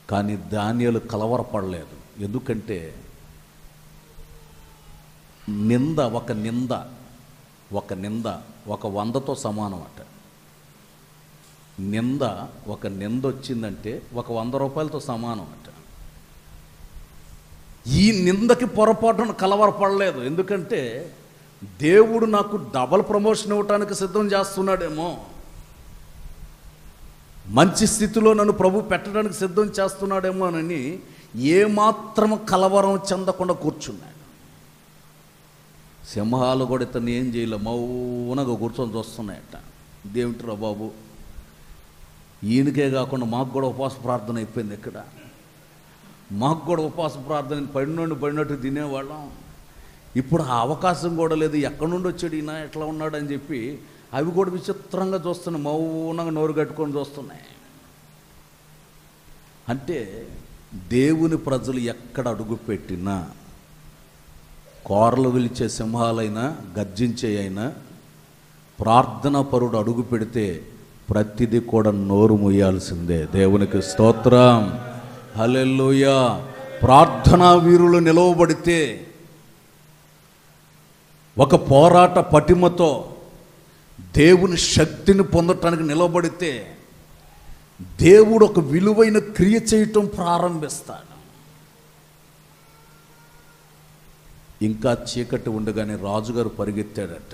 కానీ దానియేలు కలవరపడలేదు. ఎందుకంటే నింద ఒక 100తో సమానం అట. నింద వచ్చిందంటే ఒక 100 రూపాయలతో సమానం అట. ఈ నిందకి పొరపాటును కలవరపడలేదు. ఎందుకంటే దేవుడు నాకు డబల్ ప్రమోషన్ ఇవ్వటానికి సిద్ధం చేస్తున్నాడేమో, మంచి స్థితిలో నన్ను ప్రభు పెట్టడానికి సిద్ధం చేస్తున్నాడేమో అని ఏమాత్రం కలవరం చెందకుండా కూర్చున్నాడు. సింహాలు కూడా ఇతన్ని ఏం చేయలే, మౌనగా కూర్చొని చూస్తున్నాయట. ఇదేమిటిరా బాబు, ఈయనకే కాకుండా మాకు కూడా ఉపవాస ప్రార్థన అయిపోయింది. ఇక్కడ మాకు కూడా ఉపవాస ప్రార్థన పడినట్టు తినేవాళ్ళం. ఇప్పుడు ఆ అవకాశం కూడా లేదు. ఎక్కడి నుండి వచ్చాడు ఈయన, ఎట్లా ఉన్నాడు అని చెప్పి అవి కూడా విచిత్రంగా చూస్తున్నాయి, మౌనంగా నోరు కట్టుకొని చూస్తున్నాయి. అంటే దేవుని ప్రజలు ఎక్కడ అడుగుపెట్టినా, కోరలు విలిచే సింహాలైనా గర్జించే అయినా, ప్రార్థనా పరుడు అడుగు పెడితే ప్రతిదీ కూడా నోరు ముయ్యాల్సిందే. దేవునికి స్తోత్రం, హల్లెలూయా. ప్రార్థనా వీరులు నిలవబడితే, ఒక పోరాట పటిమతో దేవుని శక్తిని పొందటానికి నిలబడితే దేవుడు ఒక విలువైన క్రియ చేయటం ప్రారంభిస్తాడు. ఇంకా చీకటి ఉండగానే రాజుగారు పరిగెత్తాడట.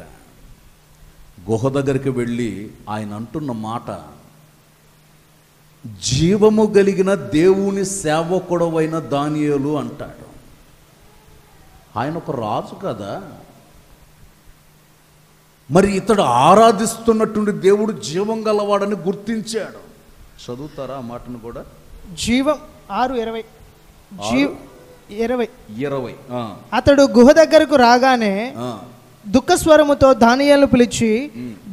గుహ దగ్గరికి వెళ్ళి ఆయన అంటున్న మాట, జీవము కలిగిన దేవుని సేవకుడవైన దానియేలు అంటాడు. ఆయన ఒక రాజు కదా, మరి ఇతడు ఆరాధిస్తున్నటువంటి దేవుడు జీవం గలవాడని గుర్తించాడు. చదువుతారా ఆ మాటను కూడా? జీవం 6:20 అతడు గుహ దగ్గరకు రాగానే దుఃఖస్వరముతో దానియేలును పిలిచి,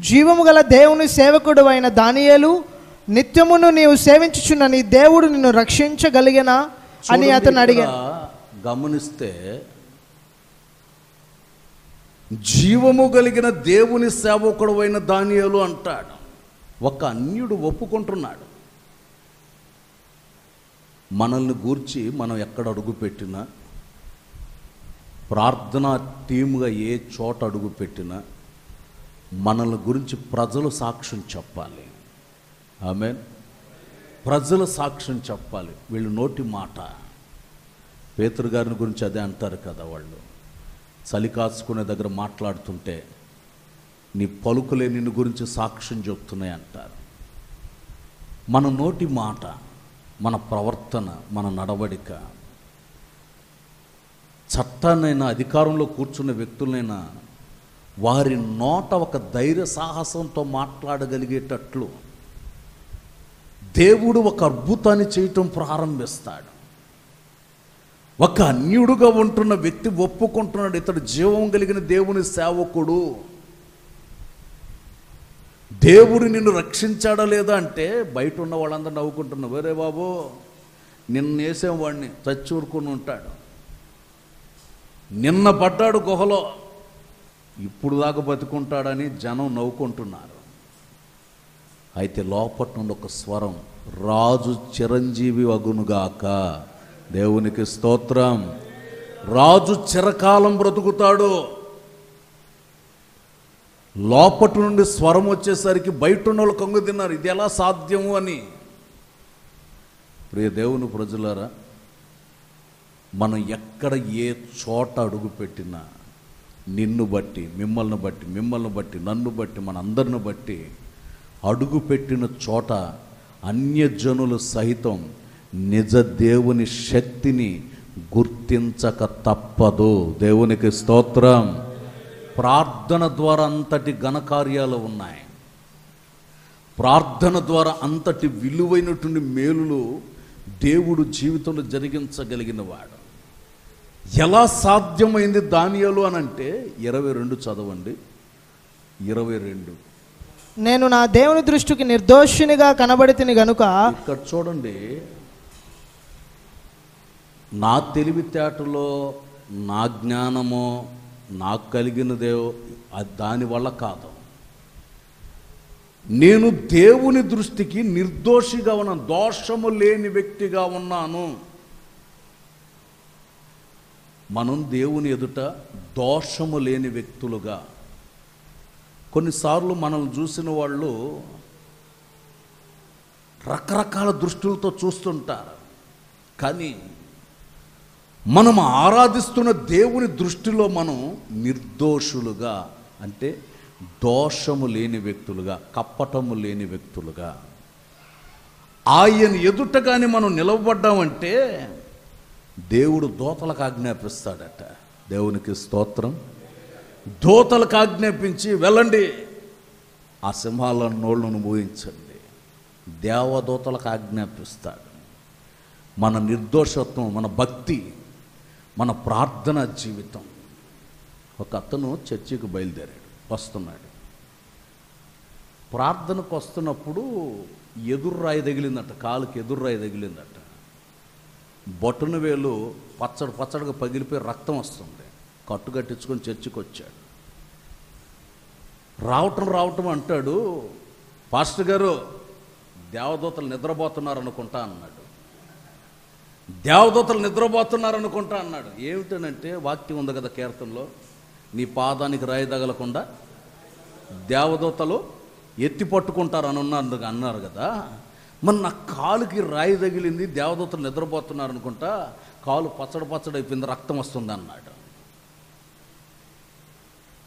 జీవము గల దేవుని సేవకుడు అయిన దానియేలు, నిత్యమును నీవు సేవించుచున్న నీ దేవుడు నిన్ను రక్షించగలిగినా అని అతను అడిగాడు. గమనిస్తే జీవము కలిగిన దేవుని సేవకుడు అయిన దానియేలు అంటాడు. ఒక అన్యుడు ఒప్పుకుంటున్నాడు. మనల్ని గూర్చి మనం ఎక్కడ అడుగు పెట్టినా, ప్రార్థనా టీముగా ఏ చోట అడుగు పెట్టినా మనల్ని గురించి ప్రజలు సాక్ష్యం చెప్పాలి. ఆమేన్. ప్రజలు సాక్ష్యం చెప్పాలి. వీళ్ళు నోటి మాట. పేతురు గారిని గురించి అదే అంటారు కదా, వాళ్ళు చలి కాచుకునే దగ్గర మాట్లాడుతుంటే నీ పలుకులే నిన్ను గురించి సాక్ష్యం చెప్తున్నాయి అంటారు. మన నోటి మాట, మన ప్రవర్తన, మన నడవడిక, చట్టాన్నైనా అధికారంలో కూర్చున్న వ్యక్తులైనా వారి నోట ఒక ధైర్య సాహసంతో మాట్లాడగలిగేటట్లు దేవుడు ఒక అద్భుతాన్ని చేయటం ప్రారంభిస్తాడు. ఒక అన్యుడుగా ఉంటున్న వ్యక్తి ఒప్పుకుంటున్నాడు, ఇతడు జీవం కలిగిన దేవుని సేవకుడు, దేవుడు నిన్ను రక్షించాడా లేదా అంటే బయట ఉన్న వాళ్ళందరూ నవ్వుకుంటున్నారు. వేరే బాబు నిన్న వేసేవాడిని చచ్చూరుకుని ఉంటాడు, నిన్న పడ్డాడు గుహలో, ఇప్పుడు దాకా బతుకుంటాడని జనం నవ్వుకుంటున్నారు. అయితే లోపటి నుండి ఒక స్వరం, రాజు చిరంజీవి అగునుగాక. దేవునికి స్తోత్రం. రాజు చిరకాలం బ్రతుకుతాడు. లోపటి నుండి స్వరం వచ్చేసరికి బయట ఉన్న వాళ్ళు కంగు తిన్నారు, ఇది ఎలా సాధ్యము అని. ప్రియ దేవుని ప్రజలారా, మనం ఎక్కడ ఏ చోట అడుగు పెట్టినా నిన్ను బట్టి, మిమ్మల్ని బట్టి, నన్ను బట్టి, మన అందరిని బట్టి అడుగు పెట్టిన చోట అన్యజనులు సహితం నిజ దేవుని శక్తిని గుర్తించక తప్పదు. దేవునికి స్తోత్రం. ప్రార్థన ద్వారా అంతటి ఘనకార్యాలు ఉన్నాయి. ప్రార్థన ద్వారా అంతటి విలువైనటువంటి మేలులు దేవుడు జీవితంలో జరిగించగలిగిన వాడు. ఎలా సాధ్యమైంది దానియేలు అనంటే 22 చదవండి. 22 నేను నా దేవుని దృష్టికి నిర్దోషినిగా కనబడితిని గనుక. ఇక్కడ చూడండి, నా తెలివితేటలో, నా జ్ఞానమో, నాకు కలిగినదేవో దానివల్ల కాదు. నేను దేవుని దృష్టికి నిర్దోషిగా ఉన్నాను, దోషము లేని వ్యక్తిగా ఉన్నాను. మనం దేవుని ఎదుట దోషము లేని వ్యక్తులుగా, కొన్నిసార్లు మనల్ని చూసిన వాళ్ళు రకరకాల దృష్టిలతో చూస్తుంటారు. కానీ మనం ఆరాధిస్తున్న దేవుని దృష్టిలో మనం నిర్దోషులుగా, అంటే దోషము లేని వ్యక్తులుగా, కపటము లేని వ్యక్తులుగా ఆయన ఎదుట కానీ మనం నిలవబడ్డామంటే దేవుడు దూతలకు ఆజ్ఞాపిస్తాడట. దేవునికి స్తోత్రం. దూతలకు ఆజ్ఞాపించి వెళ్ళండి, ఆ సింహాల నోళ్ళను మూయించండి. దేవదూతలకు ఆజ్ఞాపిస్తాడు. మన నిర్దోషత్వం, మన భక్తి, మన ప్రార్థనా జీవితం. ఒక అతను చర్చికి బయలుదేరాడు, వస్తున్నాడు. ప్రార్థనకు వస్తున్నప్పుడు ఎదుర్రాయి తగిలిందట, కాలుకి ఎదుర్రాయి తగిలిందట. బొటన వేలు పచ్చడిగా పగిలిపోయి రక్తం వస్తుంది. కట్టు కట్టించుకొని చర్చికి వచ్చాడు. రావటం అంటాడు, పాస్టర్ గారు దేవదూతలు నిద్రపోతున్నారు అనుకుంటా అన్నాడు. దేవదూతలు నిద్రపోతున్నారు అనుకుంటా అన్నాడు. ఏమిటనంటే వాక్యం ఉంది కదా కీర్తనలో, నీ పాదానికి రాయి తగలకుండా దేవదూతలు ఎత్తి పట్టుకుంటారు అని అన్నారు కదా. మరి నా కాలుకి రాయి తగిలింది, దేవదూతలు నిద్రపోతున్నారు అనుకుంటా, కాలు పచ్చడైపోయింది, రక్తం వస్తుంది అన్నాడు.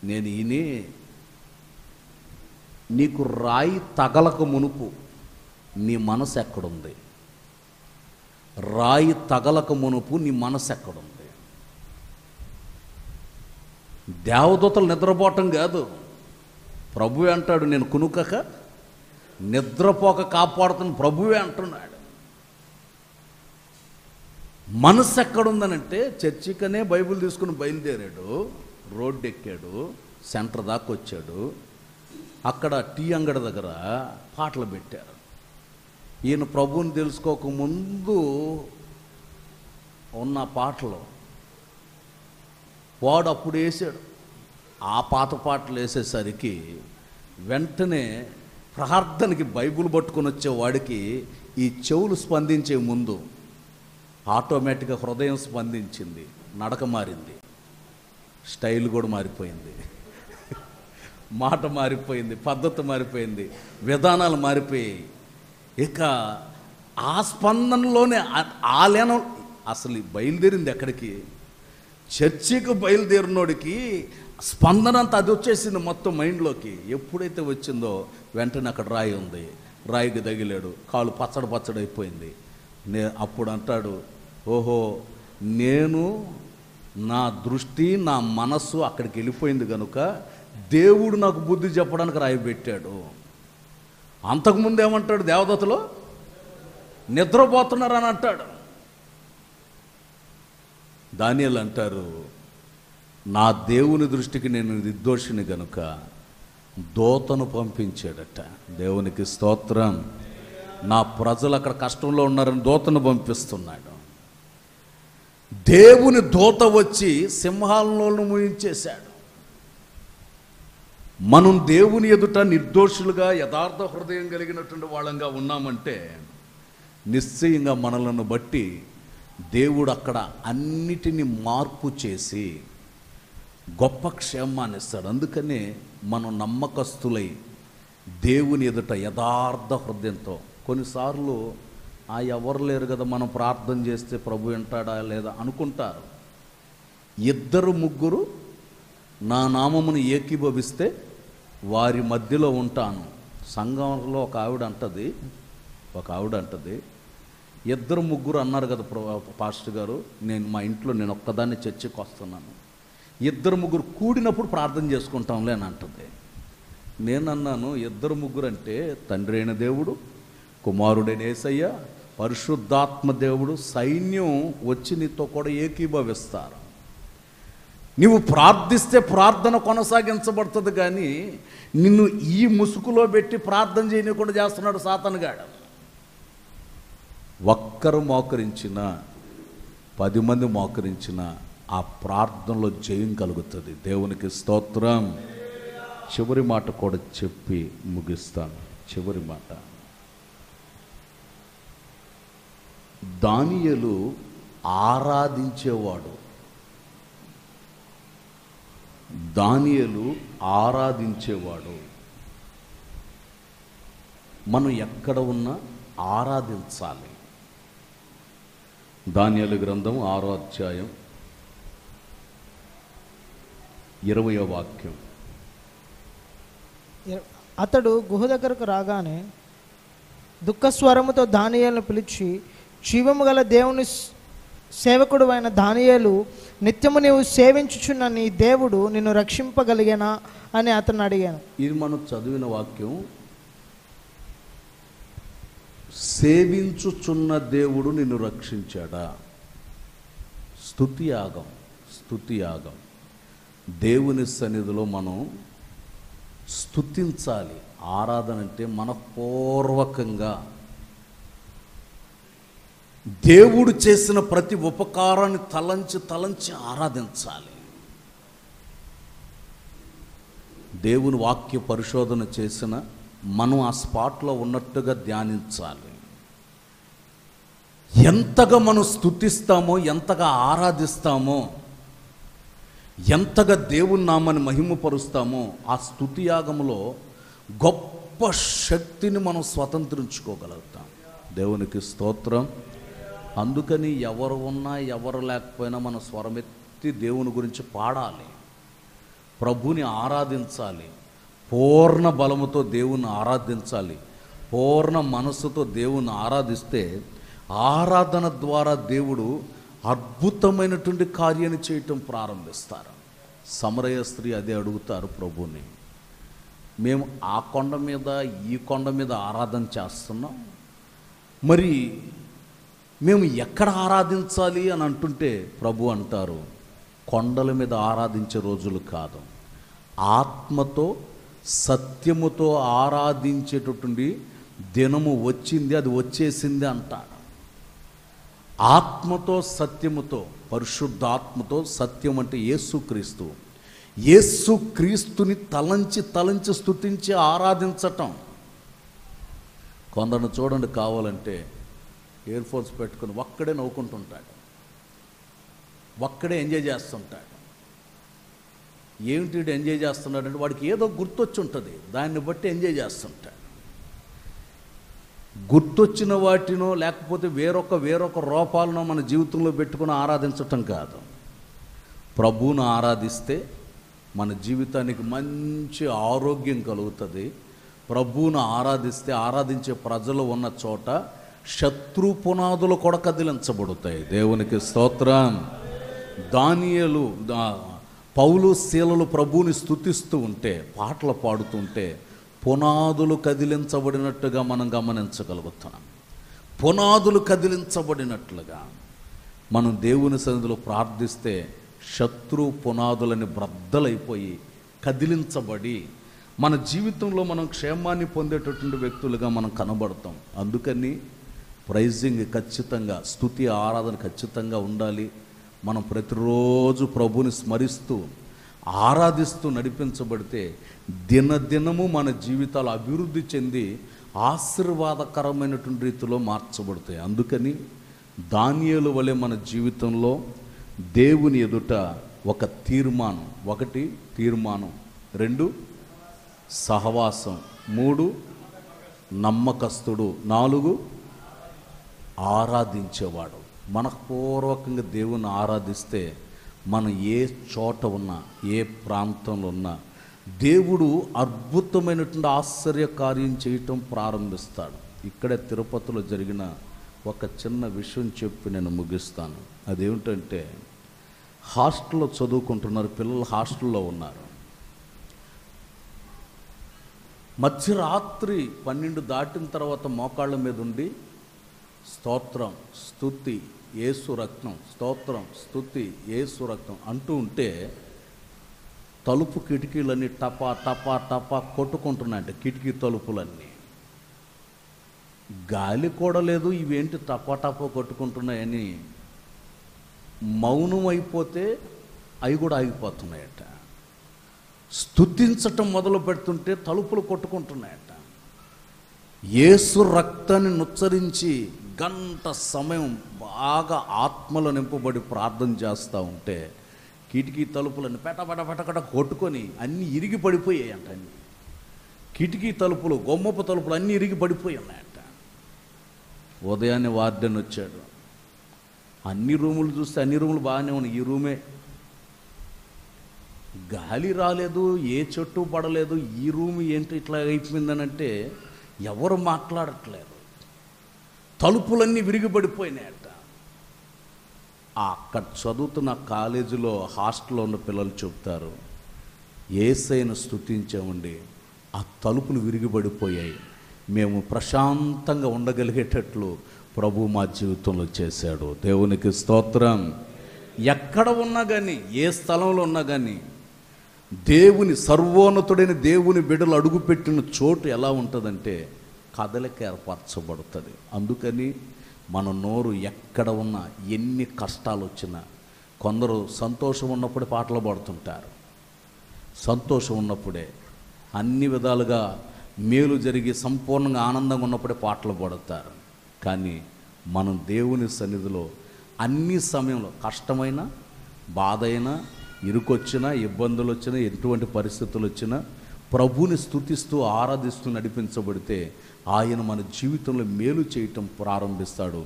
నేను ఈయనే, నీకు రాయి తగలక మునుపు నీ మనసు ఎక్కడుంది? రాయి తగలక మునుపు నీ మనసు ఎక్కడుంది? దేవదూతలు నిద్రపోవటం కాదు, ప్రభువే అంటాడు, నేను కునుకక నిద్రపోక కాపాడుతున్న ప్రభువే అంటున్నాడు. మనసు ఎక్కడుందనంటే చర్చికనే బైబిల్ తీసుకుని బయలుదేరాడు, రోడ్డు ఎక్కాడు, సెంటర్ దాకా వచ్చాడు. అక్కడ టీ అంగడి దగ్గర పాటలు పెట్టారు. ఈయన ప్రభువుని తెలుసుకోకముందు ఉన్న పాటలు వాడు అప్పుడు వేసాడు. ఆ పాటలు వేసేసరికి వెంటనే ప్రార్థనకి బైబిల్ పట్టుకొని వచ్చే వాడికి ఈ చెవులు స్పందించే ముందు ఆటోమేటిక్గా హృదయం స్పందించింది, నడక మారింది, స్టైల్ కూడా మారిపోయింది, మాట మారిపోయింది, పద్ధతి మారిపోయింది, విధానాలు మారిపోయాయి. ఇక ఆ స్పందనలోనే ఆలేనం అసలు బయలుదేరింది ఎక్కడికి? చర్చికి బయలుదేరినోడికి స్పందన అంతా అది వచ్చేసింది మొత్తం మైండ్లోకి. ఎప్పుడైతే వచ్చిందో వెంటనే అక్కడ రాయి ఉంది, రాయికి తగిలాడు, కాలు పచ్చడైపోయింది. అప్పుడు అంటాడు, ఓహో నేను నా దృష్టి, నా మనస్సు అక్కడికి వెళ్ళిపోయింది కనుక దేవుడు నాకు బుద్ధి చెప్పడానికి రాయి పెట్టాడు. అంతకుముందు ఏమంటాడు? దేవదూతలు నిద్రపోతున్నారని అంటాడు. దానియేలు అంటారు, నా దేవుని దృష్టికి నేను నిర్దోషిని గనుక దూతను పంపించాడట. దేవునికి స్తోత్రం. నా ప్రజలు అక్కడ కష్టంలో ఉన్నారని దూతను పంపిస్తున్నాడు. దేవుని దూత వచ్చి సింహాలను ముయించేశాడు. మనం దేవుని ఎదుట నిర్దోషులుగా యథార్థ హృదయం కలిగినటువంటి వాళ్ళంగా ఉన్నామంటే నిశ్చయంగా మనలను బట్టి దేవుడు అక్కడ అన్నిటినీ మార్పు చేసి గొప్ప క్షేమాన్ని ఇస్తాడు. అందుకనే మనం నమ్మకస్తులై దేవుని ఎదుట యథార్థ హృదయంతో, కొన్నిసార్లు ఎవరు లేరు కదా, మనం ప్రార్థన చేస్తే ప్రభు వింటాడా లేదా అనుకుంటారు. 2-3 నా నామమును ఏకీభవిస్తే వారి మధ్యలో ఉంటాను. సంఘంలో ఒక ఆవిడ అంటది 2-3 అన్నారు కదా పాస్టర్ గారు, మా ఇంట్లో నేను ఒక్కదాన్ని చర్చికి వస్తున్నాను, 2-3 కూడినప్పుడు ప్రార్థన చేసుకుంటాంలే అని అంటుంది. నేనన్నాను 2-3 అంటే తండ్రి అయిన దేవుడు, కుమారుడైన యేసయ్య, పరిశుద్ధాత్మ దేవుడు, సైన్యం వచ్చి నీతో కూడా ఏకీభవిస్తారు. నీవు ప్రార్థిస్తే ప్రార్థన కొనసాగించబడుతుంది, కానీ నిన్ను ఈ ముసుగులో పెట్టి ప్రార్థన చేయకుండా చేస్తున్నాడు సాతానుగాడు. ఒక్కరు మోకరించిన 10 మంది మోకరించిన ఆ ప్రార్థనలో జయం కలుగుతుంది. దేవునికి స్తోత్రం. చివరి మాట కూడా చెప్పి ముగిస్తాను. చివరి మాట, దానియేలు ఆరాధించేవాడు. మనం ఎక్కడ ఉన్నా ఆరాధించాలి. దానియేలు గ్రంథం 6వ అధ్యాయం 20వ వాక్యం. అతడు గుహ దగ్గరకు రాగానే దుఃఖస్వరముతో దానియేలును పిలిచి, జీవము గల దేవుని సేవకుడు అయిన దానియేలు, నిత్యము నీవు సేవించుచున్న నీ దేవుడు నిన్ను రక్షింపగలిగేనా అని అతను అడిగాను. ఇది మనం చదివిన వాక్యం. సేవించుచున్న దేవుడు నిన్ను రక్షించాడా? స్తుతియాగం. దేవుని సన్నిధిలో మనం స్తుతించాలి. ఆరాధన అంటే మనపూర్వకంగా దేవుడు చేసిన ప్రతి ఉపకారాన్ని తలంచి ఆరాధించాలి. దేవుని వాక్య పరిశోధన చేసిన మనం ఆ స్పాట్లో ఉన్నట్టుగా ధ్యానించాలి. ఎంతగా మనం స్తుతిస్తామో, ఎంతగా ఆరాధిస్తామో, ఎంతగా దేవుని నామాన్ని మహిమపరుస్తామో, ఆ స్తుతి యాగంలో గొప్ప శక్తిని మనం స్వతంత్రించుకోగలుగుతాం. దేవునికి స్తోత్రం. అందుకని ఎవరు ఉన్నా ఎవరు లేకపోయినా మన స్వరమెత్తి దేవుని గురించి పాడాలి, ప్రభుని ఆరాధించాలి, పూర్ణ బలముతో దేవుని ఆరాధించాలి. పూర్ణ మనస్సుతో దేవుని ఆరాధిస్తే ఆరాధన ద్వారా దేవుడు అద్భుతమైనటువంటి కార్యాన్ని చేయటం ప్రారంభిస్తారు. సమరయ స్త్రీ అదే అడుగుతారు ప్రభుని, మేము ఆ కొండ మీద ఈ కొండ మీద ఆరాధన చేస్తున్నాం, మరి మేము ఎక్కడ ఆరాధించాలి అని అంటుంటే ప్రభు అంటారు, కొండల మీద ఆరాధించే రోజులు కాదు, ఆత్మతో సత్యముతో ఆరాధించేటటువంటి దినము వచ్చింది, అది వచ్చేసింది అంటాడు. ఆత్మతో సత్యముతో, పరిశుద్ధాత్మతో, సత్యం అంటే యేసుక్రీస్తుని తలంచి స్తుతించి ఆరాధించటం. కొందరిని చూడండి, కావాలంటే ఇయర్ ఫోన్స్ పెట్టుకుని ఒక్కడే నవ్వుకుంటుంటాడు, ఒక్కడే ఎంజాయ్ చేస్తుంటాడు. ఏమిటి ఎంజాయ్ చేస్తున్నాడంటే వాడికి ఏదో గుర్తొచ్చి ఉంటుంది, దాన్ని బట్టి ఎంజాయ్ చేస్తుంటాడు. గుర్తొచ్చిన వాటినో లేకపోతే వేరొక రూపాలనో మన జీవితంలో పెట్టుకుని ఆరాధించటం కాదు. ప్రభువును ఆరాధిస్తే మన జీవితానికి మంచి ఆరోగ్యం కలుగుతుంది. ప్రభువును ఆరాధిస్తే ఆరాధించే ప్రజలు ఉన్న చోట శత్రు పునాదులు కూడా కదిలించబడతాయి. దేవునికి స్తోత్రం. దానియేలు, పౌలు, శీలలు ప్రభువుని స్తుతిస్తూ ఉంటే, పాటలు పాడుతుంటే పునాదులు కదిలించబడినట్టుగా మనం గమనించగలుగుతున్నాం. పునాదులు కదిలించబడినట్లుగా మనం దేవుని సన్నిధిలో ప్రార్థిస్తే శత్రు పునాదులని బ్రద్దలైపోయి కదిలించబడి మన జీవితంలో మనం క్షేమాన్ని పొందేటటువంటి వ్యక్తులుగా మనం కనబడతాం. అందుకని ప్రైజింగ్ ఖచ్చితంగా, స్తుతి ఆరాధన ఖచ్చితంగా ఉండాలి. మనం ప్రతిరోజు ప్రభుని స్మరిస్తూ ఆరాధిస్తూ నడిపించబడితే దినదినము మన జీవితాలు అభివృద్ధి చెంది ఆశీర్వాదకరమైనటువంటి రీతిలో మార్చబడతాయి. అందుకని దానియేలు వలె మన జీవితంలో దేవుని ఎదుట ఒక తీర్మానం, 1 తీర్మానం, 2 సహవాసం, 3 నమ్మకస్తుడు, 4 ఆరాధించేవాడు. మనపూర్వకంగా దేవుని ఆరాధిస్తే మనం ఏ చోట ఉన్నా, ఏ ప్రాంతంలో ఉన్నా దేవుడు అద్భుతమైనటువంటి ఆశ్చర్య కార్యం చేయటం ప్రారంభిస్తాడు. ఇక్కడే తిరుపతిలో జరిగిన ఒక చిన్న విషయం చెప్పి నేను ముగిస్తాను. అదేమిటంటే, హాస్టల్లో చదువుకుంటున్నారు పిల్లలు, హాస్టల్లో ఉన్నారు. మధ్యరాత్రి 12 దాటిన తర్వాత మోకాళ్ళ మీద ఉండి స్తోత్రం స్తుతి యేసు రక్తం, స్తోత్రం స్తుతి యేసు రక్తం అంటూ ఉంటే తలుపు కిటికీలన్నీ టపా టపా టపా కొట్టుకుంటున్నాయంట. కిటికీ తలుపులన్నీ గాలి కూడా లేదు, ఇవేంటి టపా టపా కొట్టుకుంటున్నాయని మౌనం అయిపోతే అవి కూడా ఆగిపోతున్నాయట. స్తుతించటం మొదలు పెడుతుంటే తలుపులు కొట్టుకుంటున్నాయట. యేసు రక్తాన్ని నుచ్చరించి గంట సమయం బాగా ఆత్మలో నింపబడి ప్రార్థన చేస్తూ ఉంటే కిటికీ తలుపులన్నీ పెటకట కొట్టుకొని అన్నీ ఇరిగి పడిపోయాయి అంట. అన్నీ కిటికీ తలుపులు, గొమ్మపు తలుపులు అన్నీ ఇరిగి పడిపోయి ఉన్నాయట. ఉదయాన్నే వార్డెన్ వచ్చాడు. అన్ని రూములు చూస్తే అన్ని రూములు బాగానే ఉన్నాయి, ఈ రూమే గాలి రాలేదు, ఏ చెట్టు పడలేదు, ఈ రూమ్ ఏంటి ఇట్లా అయిపోయిందనంటే ఎవరు మాట్లాడట్లేదు. తలుపులన్నీ విరిగిపడిపోయినాయట. అక్కడ చదువుతున్న కాలేజీలో హాస్టల్లో ఉన్న పిల్లలు చెప్తారు, యేసయ్యను స్తుతించామండి, ఆ తలుపులు విరిగిపడిపోయాయి, మేము ప్రశాంతంగా ఉండగలిగేటట్లు ప్రభు మా జీవితంలో చేశాడు. దేవునికి స్తోత్రం. ఎక్కడ ఉన్నా కానీ, ఏ స్థలంలో ఉన్నా కానీ దేవుని సర్వోన్నతుడైన దేవుని బిడ్డలు అడుగుపెట్టిన చోటు ఎలా ఉంటుందంటే కదలిక ఏర్పరచబడుతుంది. అందుకని మన నోరు ఎక్కడ ఉన్నా, ఎన్ని కష్టాలు వచ్చినా, కొందరు సంతోషం ఉన్నప్పుడే పాటలు పాడుతుంటారు, సంతోషం ఉన్నప్పుడే అన్ని విధాలుగా మేలు జరిగి సంపూర్ణంగా ఆనందంగా ఉన్నప్పుడే పాటలు పాడుతారు. కానీ మనం దేవుని సన్నిధిలో అన్ని సమయంలో కష్టమైన, బాధ అయినా, ఇరుకొచ్చినా, ఇబ్బందులు వచ్చినా, ఎటువంటి పరిస్థితులు వచ్చినా ప్రభువుని స్తుతిస్తూ ఆరాధిస్తూ నడిపించబడితే ఆయన మన జీవితంలో మేలు చేయటం ప్రారంభిస్తాడు.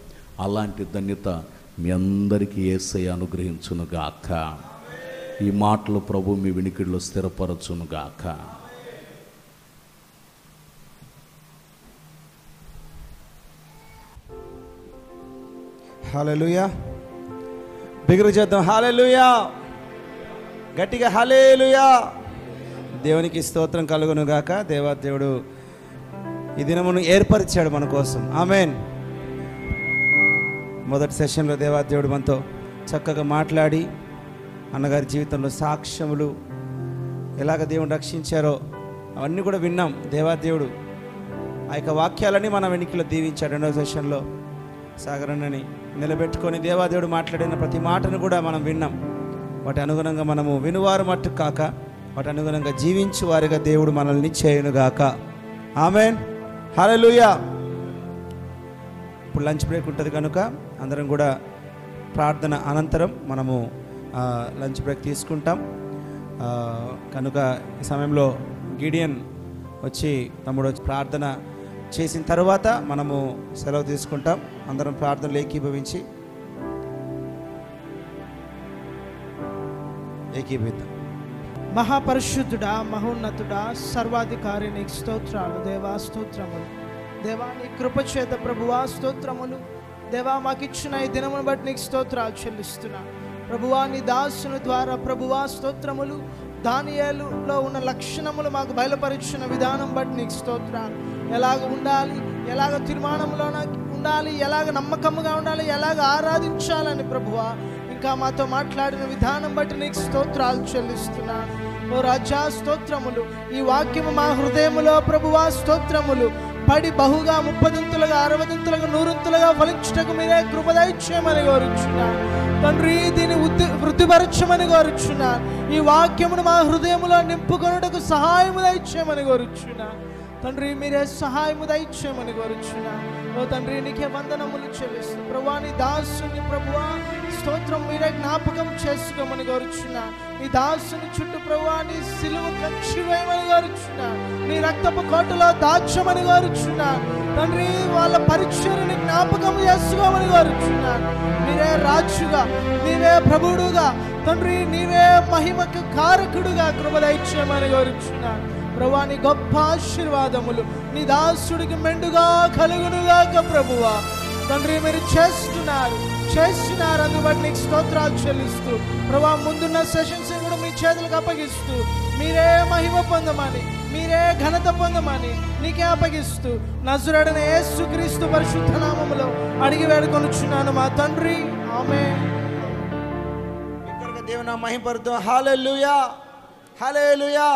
అలాంటి ధన్యత మీ అందరికీ యేసయ్య అనుగ్రహించునుగాక. ఈ మాటలు ప్రభు మీ వినికిడిలో స్థిరపరచునుగాక. హల్లెలూయా. బిగురు చేద్దాం. హల్లెలూయా. గట్టిగా హల్లెలూయా. దేవునికి స్తోత్రం కలుగును గాక. దేవాదేవుడు ఈ దినమును ఏర్పరిచాడు మన కోసం. ఆమేన్. మొదటి సెషన్లో దేవాదేవుడు మనతో చక్కగా మాట్లాడి అన్నగారి జీవితంలో సాక్ష్యములు, ఎలాగ దేవుడు రక్షించారో అవన్నీ కూడా విన్నాం. దేవాదేవుడు ఆ యొక్క వాక్యాలన్నీ మన వెనుకలో దీవించాడు. రెండవ సెషన్లో సాగరన్నని నిలబెట్టుకొని దేవాదేవుడు మాట్లాడిన ప్రతి మాటను కూడా మనం విన్నాం. వాటి అనుగుణంగా మనము వినువారు మట్టు కాక వాటి అనుగుణంగా జీవించు వారిగా దేవుడు మనల్ని చేయునుగాక. ఆమేన్. హల్లెలూయా. ఇప్పుడు లంచ్ బ్రేక్ ఉంటుంది కనుక అందరం కూడా ప్రార్థన అనంతరం మనము లంచ్ బ్రేక్ తీసుకుంటాం. కనుక ఈ సమయంలో గిడియన్ వచ్చి తమ్ముడు వచ్చి ప్రార్థన చేసిన తర్వాత మనము సెలవు తీసుకుంటాం. అందరం ప్రార్థనలు ఏకీభవించి ఏకీభవిద్దాం. మహాపరిశుద్ధుడా, మహోన్నతుడా, సర్వాధికారి నీకు స్తోత్రాలు దేవా, స్తోత్రములు దేవా. నీ కృపచేత ప్రభువా స్తోత్రములు దేవా. మాకు ఇచ్చిన ఈ దినమును బట్టి నీకు స్తోత్రాలు చెల్లిస్తున్నా ప్రభువా. నీ దాసుని ద్వారా ప్రభువా స్తోత్రములు. దానియేలులో ఉన్న లక్షణములు మాకు బయలుపరిచిన విధానం బట్టి నీకు స్తోత్రాలు. ఎలాగ ఉండాలి, ఎలాగ తీర్మానంలో ఉండాలి, ఎలాగ నమ్మకముగా ఉండాలి, ఎలాగ ఆరాధించాలని ప్రభువా ఇంకా మాతో మాట్లాడిన విధానం బట్టి నీకు స్తోత్రాలు చెల్లిస్తున్నాను. ఓ రాజా స్తోత్రములు. ఈ వాక్యము మా హృదయములో ప్రభువా స్తోత్రములు పడి బహుగా 30ంతులుగా 60ంతులుగా 100ంతులుగా ఫలించుటకు మీరే కృప దయచేయమని కోరుచున్నాను తండ్రి. దీన్ని వృద్ధిపరచమని కోరుచున్నాను. ఈ వాక్యమును మా హృదయములో నింపుకొనుటకు సహాయము దయచేయమని కోరుచున్నాను తండ్రి. మీరే సహాయము దయచేయమని కోరుచున్నాను. ఓ ఓ తండ్రి నీకే వందనములు చెల్లిస్తూ ప్రభువా నీ దాసుని ప్రభువా స్తోత్రం మీరే జ్ఞాపకం చేసుకోమని కోరుచున్నా. నీ దాసుని చుట్టూ ప్రభువా నీ సిలువ కంచి వేయమని కోరుచున్నా. నీ రక్తపు కోటలో దాచమని కోరుచున్నా తండ్రి. వాళ్ళ పరిచర్యని జ్ఞాపకం చేసుకోమని కోరుచున్నా. మీరే రాజుగా, నీవే ప్రభువుడుగా తండ్రి, నీవే మహిమకు కారకుడుగా కృప దయచేయమని కోరుచున్నా. ప్రభువా నీ గొప్ప ఆశీర్వాదములు నీ దాసుడికి మెండుగా కలుగునుగాక ప్రభువా. తండ్రి మీరు చేస్తున్నారు అందుబట్టి నీకు స్తోత్రాలు చెల్లిస్తూ ప్రభువా ముందున్న సెషన్స్ కూడా మీ చేతులకు అప్పగిస్తూ మీరే మహిమ పొందమని, మీరే ఘనత పొందమని నీకే అప్పగిస్తూ నజరేయుడైన యేసుక్రీస్తు పరిశుద్ధ నామములో అడిగి వేడుకొనుచున్నాను మా తండ్రి, ఆమేన్. దేవుని మహిమ పరుద్దాం. హల్లెలూయా, హల్లెలూయా.